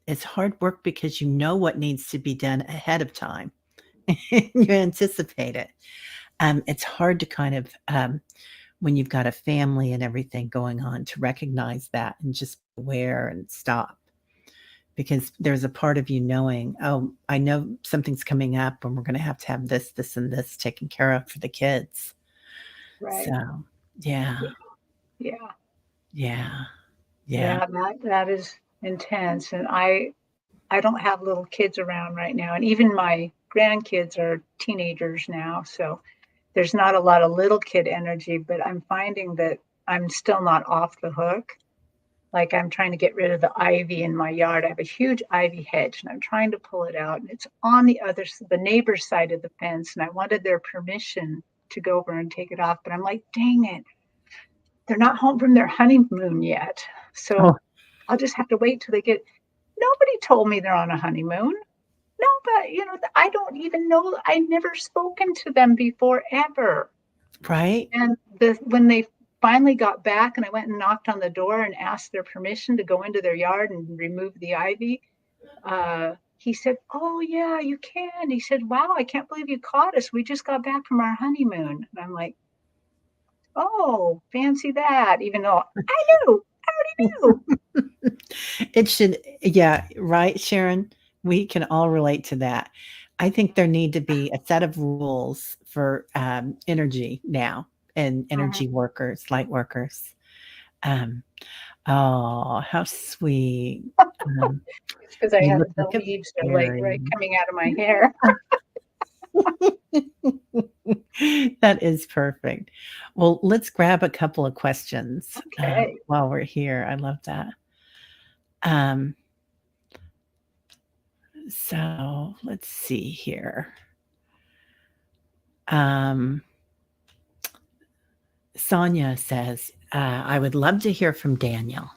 it's hard work because you know what needs to be done ahead of time. You anticipate it. It's hard to kind of when you've got a family and everything going on to recognize that and just be aware and stop. Because there's a part of you knowing, "Oh, I know something's coming up and we're gonna have to have this, this, and this taken care of for the kids." right. So, yeah, Yeah, yeah, yeah, yeah. yeah. That is intense, and I don't have little kids around right now, and even my grandkids are teenagers now, so there's not a lot of little kid energy. But I'm finding that I'm still not off the hook. Like, I'm trying to get rid of the ivy in my yard. I have a huge ivy hedge, and I'm trying to pull it out, and it's on the neighbor's side of the fence, and I wanted their permission to go over and take it off, but I'm like, "Dang it, they're not home from their honeymoon yet, Oh, so I'll just have to wait till they get." Nobody told me they're on a honeymoon. No, but, I don't even know. I never spoken to them before, ever. right? And when they finally got back and I went and knocked on the door and asked their permission to go into their yard and remove the ivy, he said, "Oh, yeah, you can." He said, "Wow, I can't believe you caught us. We just got back from our honeymoon." And I'm like, "Oh, fancy that." Even though I knew, I already knew. It should yeah, right, Sharon? We can all relate to that. I think there need to be a set of rules for, energy now and Mhm. energy workers, light workers. Um, oh, how sweet. Um, It's because I you have look the like a leaves are like fairy. right coming out of my hair. That is perfect. Well, let's grab a couple of questions, Okay. while we're here. I love that. Um, so let's see here. Um, Sonia says, "I would love to hear from Daniel."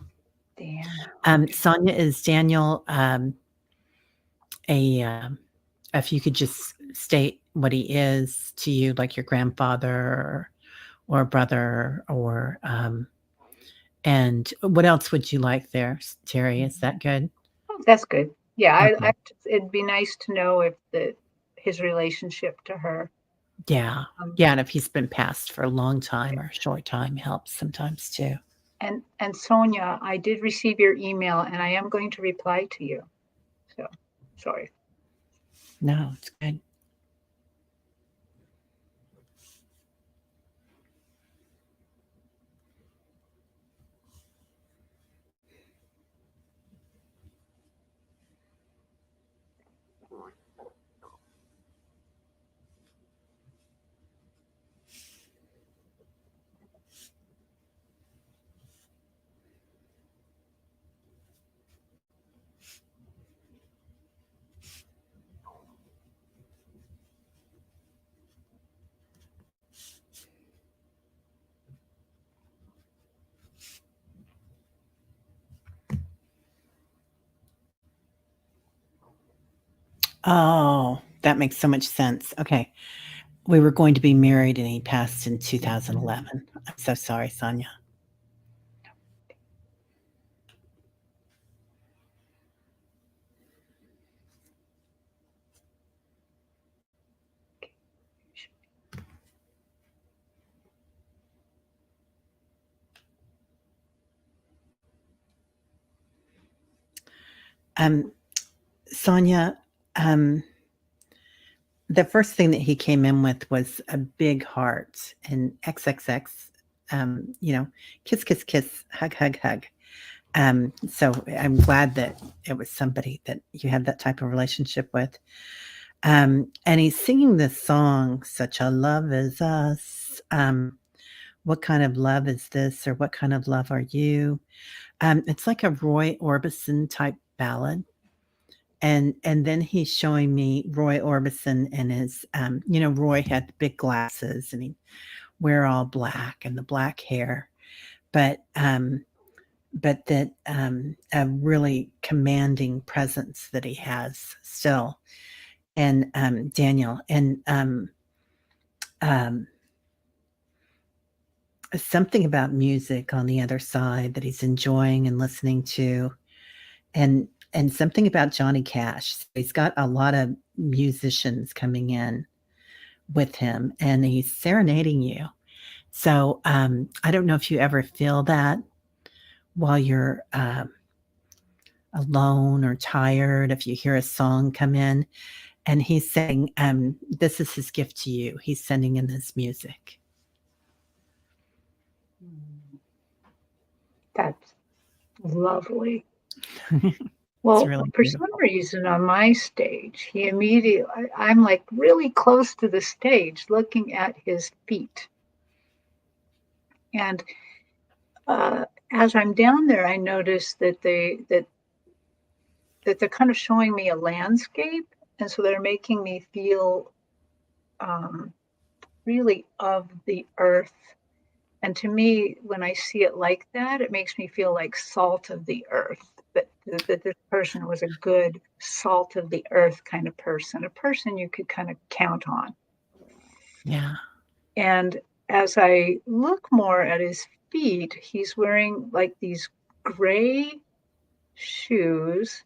Damn. Okay. Sonia, is Daniel, a, if you could just state what he is to you, like your grandfather or a brother or, and what else would you like there, Terry? Is that good? Oh, that's good. Yeah, Okay. it'd be nice to know if his relationship to her. Yeah. Um, Yeah, and if he's been passed for a long time or a short time helps sometimes too. and Sonia, I did receive your email, and I am going to reply to you. So, sorry. No, it's good. Oh, that makes so much sense. Okay. We were going to be married, and he passed in 2011. I'm so sorry, Sonia. Sonia, the first thing that he came in with was a big heart and XXX, kiss, kiss, kiss, hug, hug, hug. So I'm glad that it was somebody that you had that type of relationship with. And he's singing this song, Such a Love Is Us. What kind of love is this? Or what kind of love are you? It's like a Roy Orbison type ballad. And then he's showing me Roy Orbison and his, Roy had the big glasses and he wear all black and the black hair, but that a really commanding presence that he has still. And Daniel and something about music on the other side that he's enjoying and listening to, and something about Johnny Cash. He's got a lot of musicians coming in with him, and he's serenading you. So I don't know if you ever feel that while you're alone or tired, if you hear a song come in and he's saying, this is his gift to you. He's sending in this music. That's lovely. Well, really for beautiful. some reason on my stage, he immediately, I'm like really close to the stage looking at his feet. And as I'm down there, I notice that they're kind of showing me a landscape. And so they're making me feel really of the earth. And to me, when I see it like that, it makes me feel like salt of the earth. That this person was a good salt of the earth kind of person, a person you could kind of count on. Yeah. And as I look more at his feet, he's wearing like these gray shoes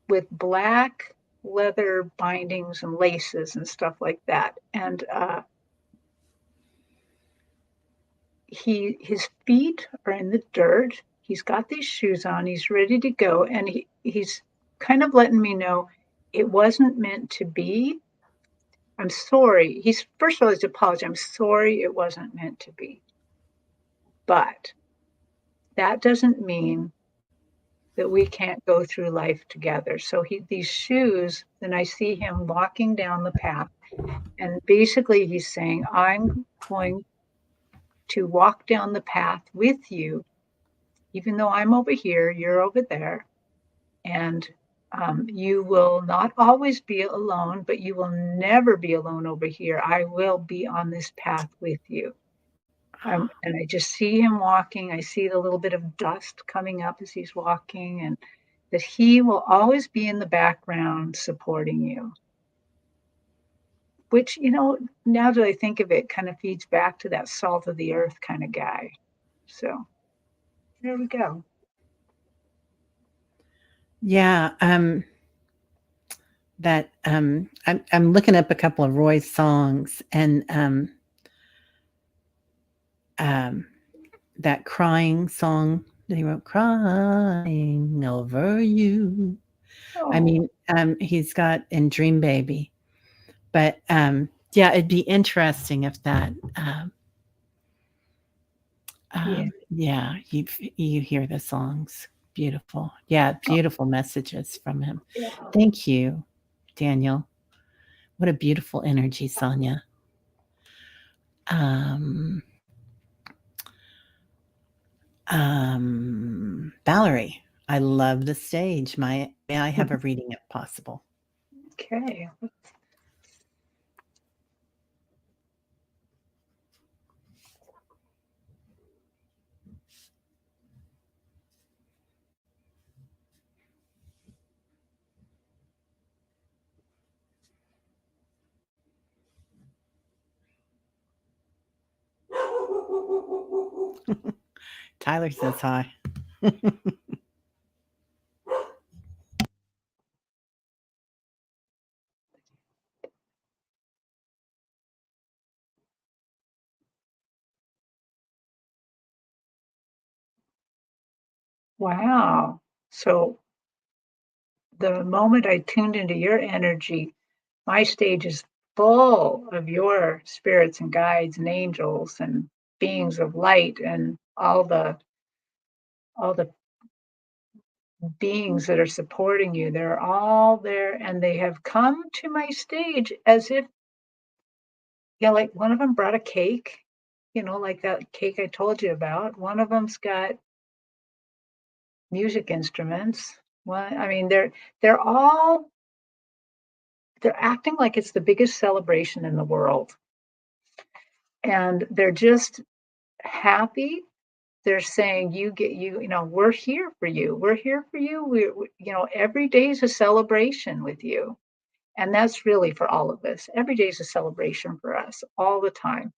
with black leather bindings and laces and stuff like that. And his feet are in the dirt. He's got these shoes on. He's ready to go, and he's kind of letting me know it wasn't meant to be. I'm sorry. He's first of all, he's apologizing. I'm sorry it wasn't meant to be. But that doesn't mean that we can't go through life together. So these shoes, then I see him walking down the path, and basically he's saying, I'm going to walk down the path with you, even though I'm over here, you're over there, and you will not always be alone, but you will never be alone over here. I will be on this path with you. And I just see him walking. I see the little bit of dust coming up as he's walking, and that he will always be in the background supporting you. Which, now that I think of it, kind of feeds back to that salt of the earth kind of guy. So there we go. Yeah. I'm looking up a couple of Roy's songs, and that crying song that he wrote, Crying Over You. I mean, he's got in Dream Baby. But yeah, it'd be interesting if that yeah, you hear the songs. Beautiful. Yeah, beautiful messages from him. Yeah. Thank you, Daniel. What a beautiful energy, Sonia. Valerie, I love the stage. May I have a reading if possible? Okay. Tyler says hi. Wow. So the moment I tuned into your energy, my stage is full of your spirits and guides and angels and beings of light and all the beings that are supporting you. They're all there and they have come to my stage as if, like one of them brought a cake, like that cake I told you about. One of them's got music instruments. One, I mean, they're acting like it's the biggest celebration in the world. And they're just happy. They're saying, we're here for you. We're here for you. Every day is a celebration with you. And that's really for all of us. Every day is a celebration for us all the time.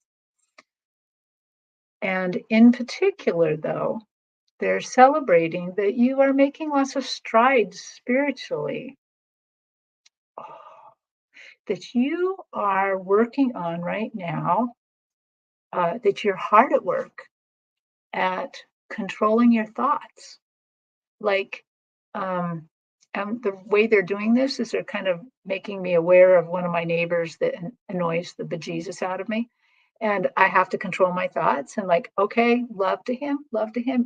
And in particular, though, they're celebrating that you are making lots of strides spiritually, that you are working on right now, that you're hard at work at controlling your thoughts. Like, and the way they're doing this is they're kind of making me aware of one of my neighbors that annoys the bejesus out of me. And I have to control my thoughts and like, okay, love to him,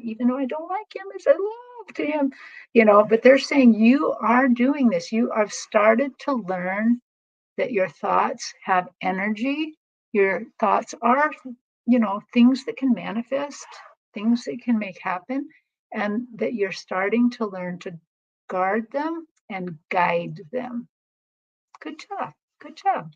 even though I don't like him, as I love to him, but they're saying you are doing this. You have started to learn that your thoughts have energy. Your thoughts are, things that can manifest, things that can make happen, and that you're starting to learn to guard them and guide them. Good job. Good job.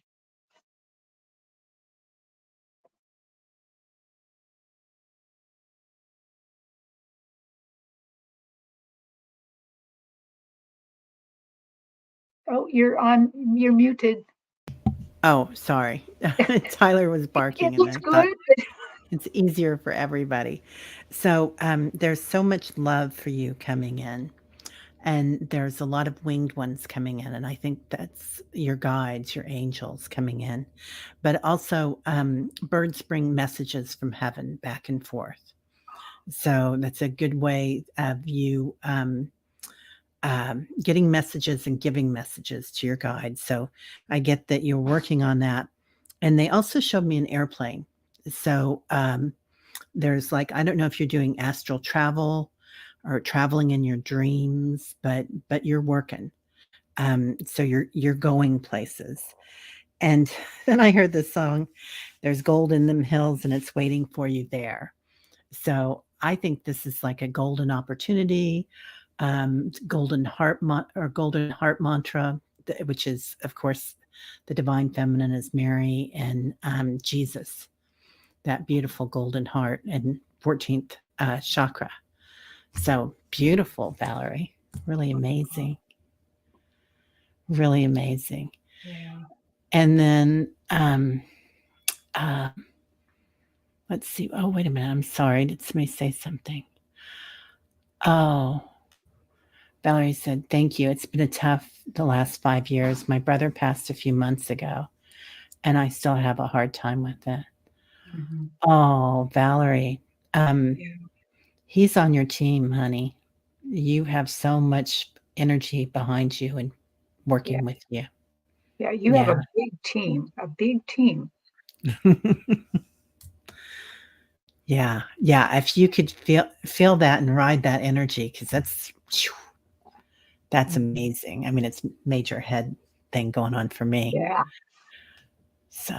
Oh, you're muted. Oh, sorry. Tyler was barking, It and looks I thought good. it's easier for everybody. So, there's so much love for you coming in, and there's a lot of winged ones coming in, and I think that's your guides, your angels coming in. But also, birds bring messages from heaven back and forth. So that's a good way of you getting messages and giving messages to your guides. So I get that you're working on that. And they also showed me an airplane. So there's like, I don't know if you're doing astral travel or traveling in your dreams, but you're working. So you're going places. And then I heard this song, "There's gold in them hills and it's waiting for you there." So I think this is like a golden opportunity, golden heart mantra, which is, of course, the divine feminine is Mary and Jesus, that beautiful golden heart and 14th chakra. So beautiful, Valerie. Really amazing. Really amazing. Yeah. And then uh, let's see. Oh, wait a minute. I'm sorry. Did somebody say something? Oh, Valerie said, "Thank you. It's been a tough the last 5 years. My brother passed a few months ago, and I still have a hard time with it." Mhm. Oh, Valerie, um, Yeah. he's on your team, honey. You have so much energy behind you and Yeah. working with you. Yeah. You have Yeah. a big team, a big team. Yeah. Yeah. If you could feel that and ride that energy, because that's Mhm. amazing. I mean, it's major head thing going on for me. Yeah. So,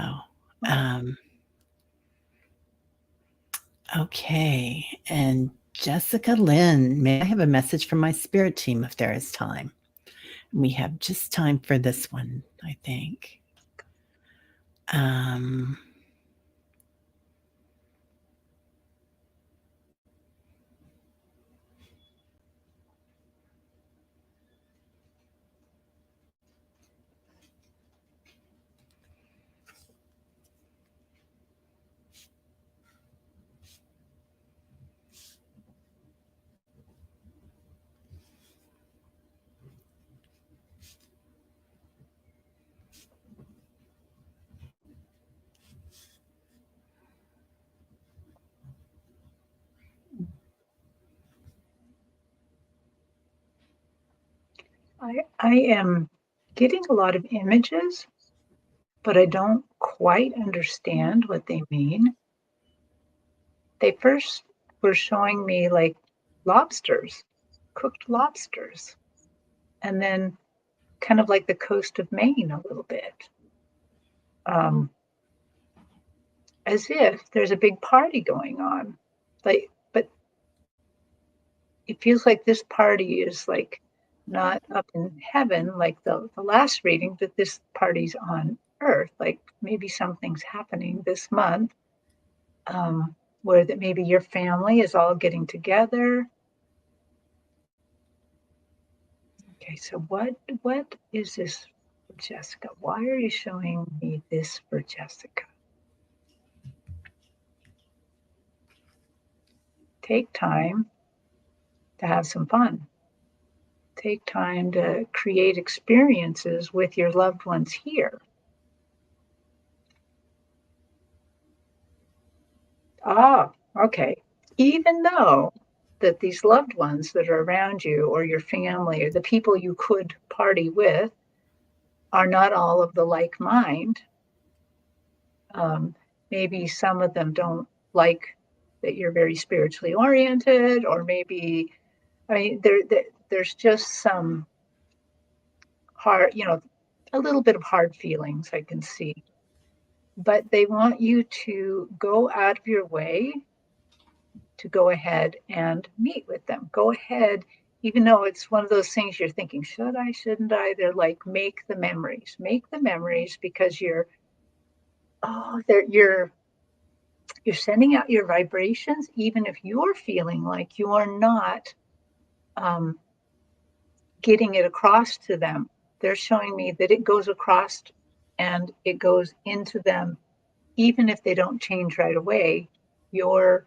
um, okay. And Jessica Lynn, may I have a message from my spirit team if there is time? We have just time for this one, I think. Um, I am getting a lot of images, but I don't quite understand what they mean. They first were showing me like lobsters, cooked lobsters, and then kind of like the coast of Maine a little bit. As if there's a big party going on. Like, but it feels like this party is like not up in heaven like the last reading, but this party's on earth. Like maybe something's happening this month, where that maybe your family is all getting together. Okay, so what is this for Jessica? Why are you showing me this for Jessica? Take time to have some fun. Take time to create experiences with your loved ones here. Ah, okay. Even though that these loved ones that are around you or your family or the people you could party with are not all of the like mind, maybe some of them don't like that you're very spiritually oriented, or maybe, I mean, there's just some hard, a little bit of hard feelings I can see. But they want you to go out of your way to go ahead and meet with them. Go ahead, even though it's one of those things you're thinking, should I, shouldn't I? They're like, make the memories because you're sending out your vibrations, even if you're feeling like you are not getting it across to them. They're showing me that it goes across and it goes into them, even if they don't change right away. Your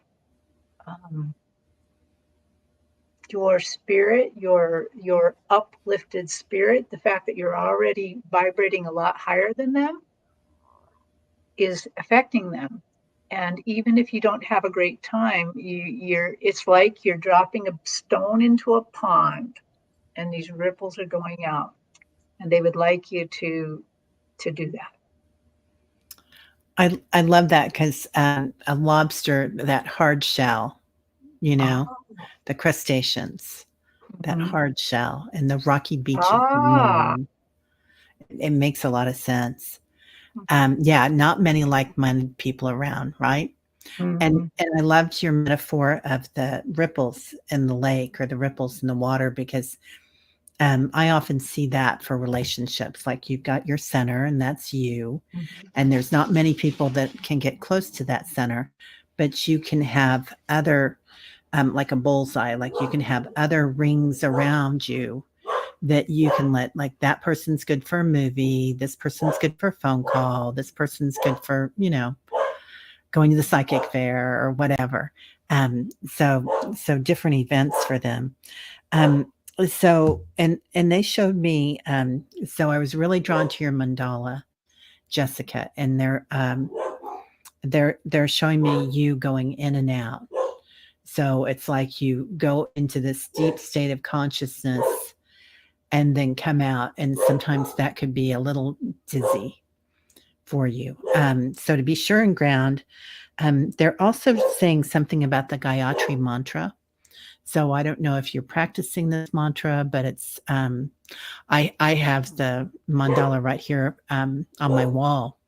spirit, your uplifted spirit, the fact that you're already vibrating a lot higher than them is affecting them. And even if you don't have a great time, it's like you're dropping a stone into a pond and these ripples are going out, and they would like you to do that. I love that because a lobster, that hard shell, the crustaceans, that hard shell, and the rocky beaches of Maine. It makes a lot of sense. Yeah, not many like-minded people around, right? And I loved your metaphor of the ripples in the lake or the ripples in the water because I often see that for relationships. Like you've got your center, and that's you. And there's not many people that can get close to that center, but you can have other, like a bullseye, like you can have other rings around you that you can let, like that person's good for a movie, this person's good for a phone call, this person's good for, going to the psychic fair or whatever. So different events for them. So and they showed me, so I was really drawn to your mandala, Jessica, and they're showing me you going in and out. So it's like you go into this deep state of consciousness and then come out, and sometimes that could be a little dizzy for you. So to be sure and ground, they're also saying something about the Gayatri mantra. So I don't know if you're practicing this mantra, but it's I have the mandala right here on my wall,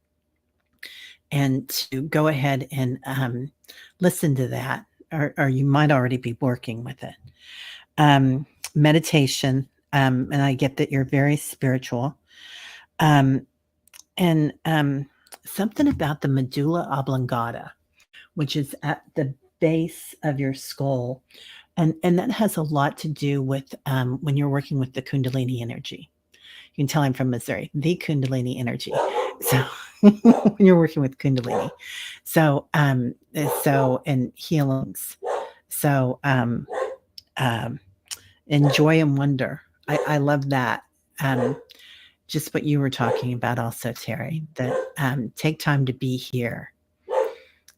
and to go ahead and listen to that, or you might already be working with it. Meditation, and I get that you're very spiritual, and something about the medulla oblongata, which is at the base of your skull. And that has a lot to do with when you're working with the Kundalini energy. You can tell I'm from Missouri, the Kundalini energy. So when you're working with Kundalini, so and healings, so and joy and wonder. I love that. Just what you were talking about, also, Terri. That take time to be here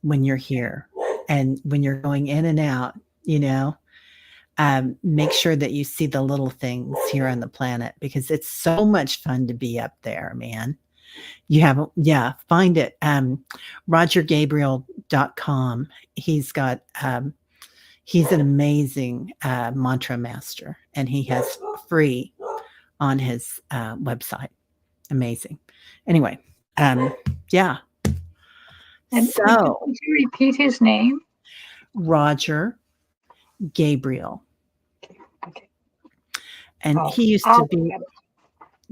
when you're here, and when you're going in and out. make sure that you see the little things here on the planet, because it's so much fun to be up there, man. You have, yeah, find it. RogerGabriel.com. He's an amazing mantra master, and he has free on his website. Amazing. Anyway, yeah. And So, could you repeat his name? Roger Gabriel. Okay. And he used to be,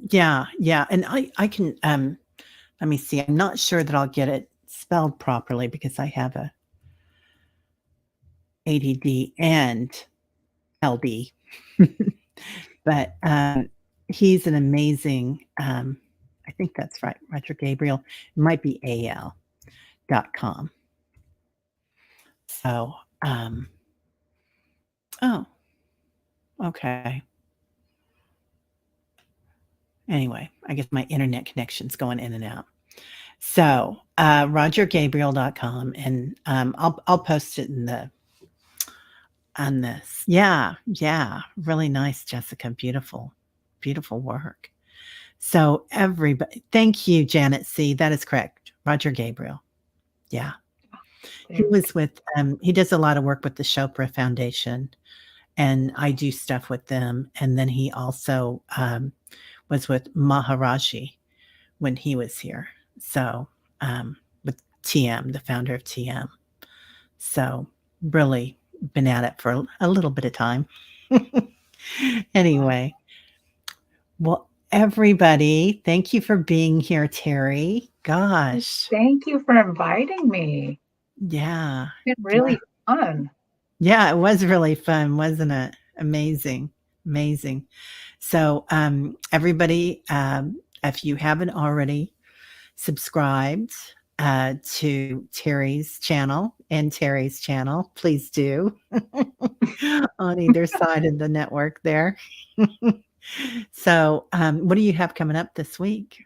yeah. And I can, let me see. I'm not sure that I'll get it spelled properly because I have a ADD and LD. But he's an amazing, I think that's right, Roger Gabriel. It might be AL.com. So, oh, okay. Anyway, I guess my internet connection's going in and out. So, RogerGabriel.com, and I'll post it on this. Yeah, really nice, Jessica. Beautiful work. So everybody, thank you, Janet C. That is correct. Roger Gabriel. Yeah. He was with, he does a lot of work with the Chopra Foundation, and I do stuff with them. And then he also was with Maharaji when he was here. So with TM, the founder of TM. So really been at it for a little bit of time. Anyway, well, everybody, thank you for being here, Terri. Gosh. Thank you for inviting me. Yeah. It's been really fun. Yeah, it was really fun, wasn't it? Amazing. So, everybody, if you haven't already subscribed to Terri's channel and Terri's channel, please do on either side of the network there. So, what do you have coming up this week?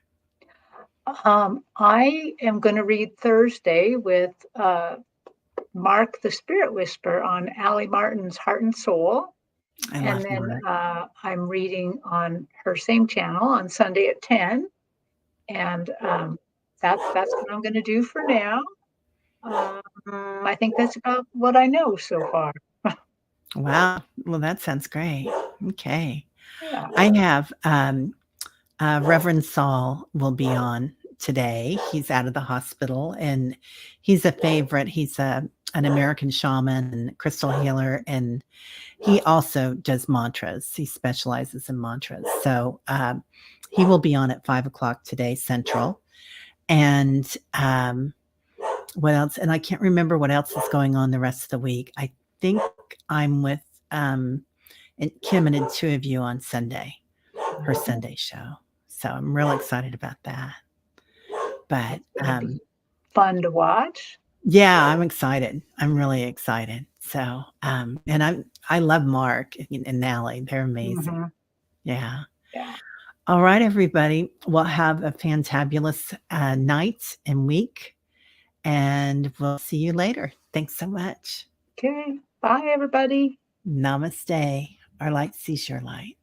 I am going to read Thursday with Mark the Spirit Whisperer on Allie Martin's Heart and Soul. And then I'm reading on her same channel on Sunday at 10. And that's what I'm going to do for now. I think that's about what I know so far. Wow. Well, that sounds great. Okay. Yeah. I have Rev Sol will be on today. He's out of the hospital, and he's a favorite. He's an American shaman and crystal healer, and he also does mantras. He specializes in mantras. So he will be on at 5:00 today Central. And what else? And I can't remember what else is going on the rest of the week. I think I'm with and Kim and the two of you on Sunday, her Sunday show. So I'm real excited about that. But fun to watch. Yeah, I'm excited. I'm really excited. So and I love Mark and Allie. They're amazing. Mm-hmm. Yeah. All right, everybody. Well, have a fantabulous night and week, and we'll see you later. Thanks so much. Okay. Bye, everybody. Namaste. Our light sees your light.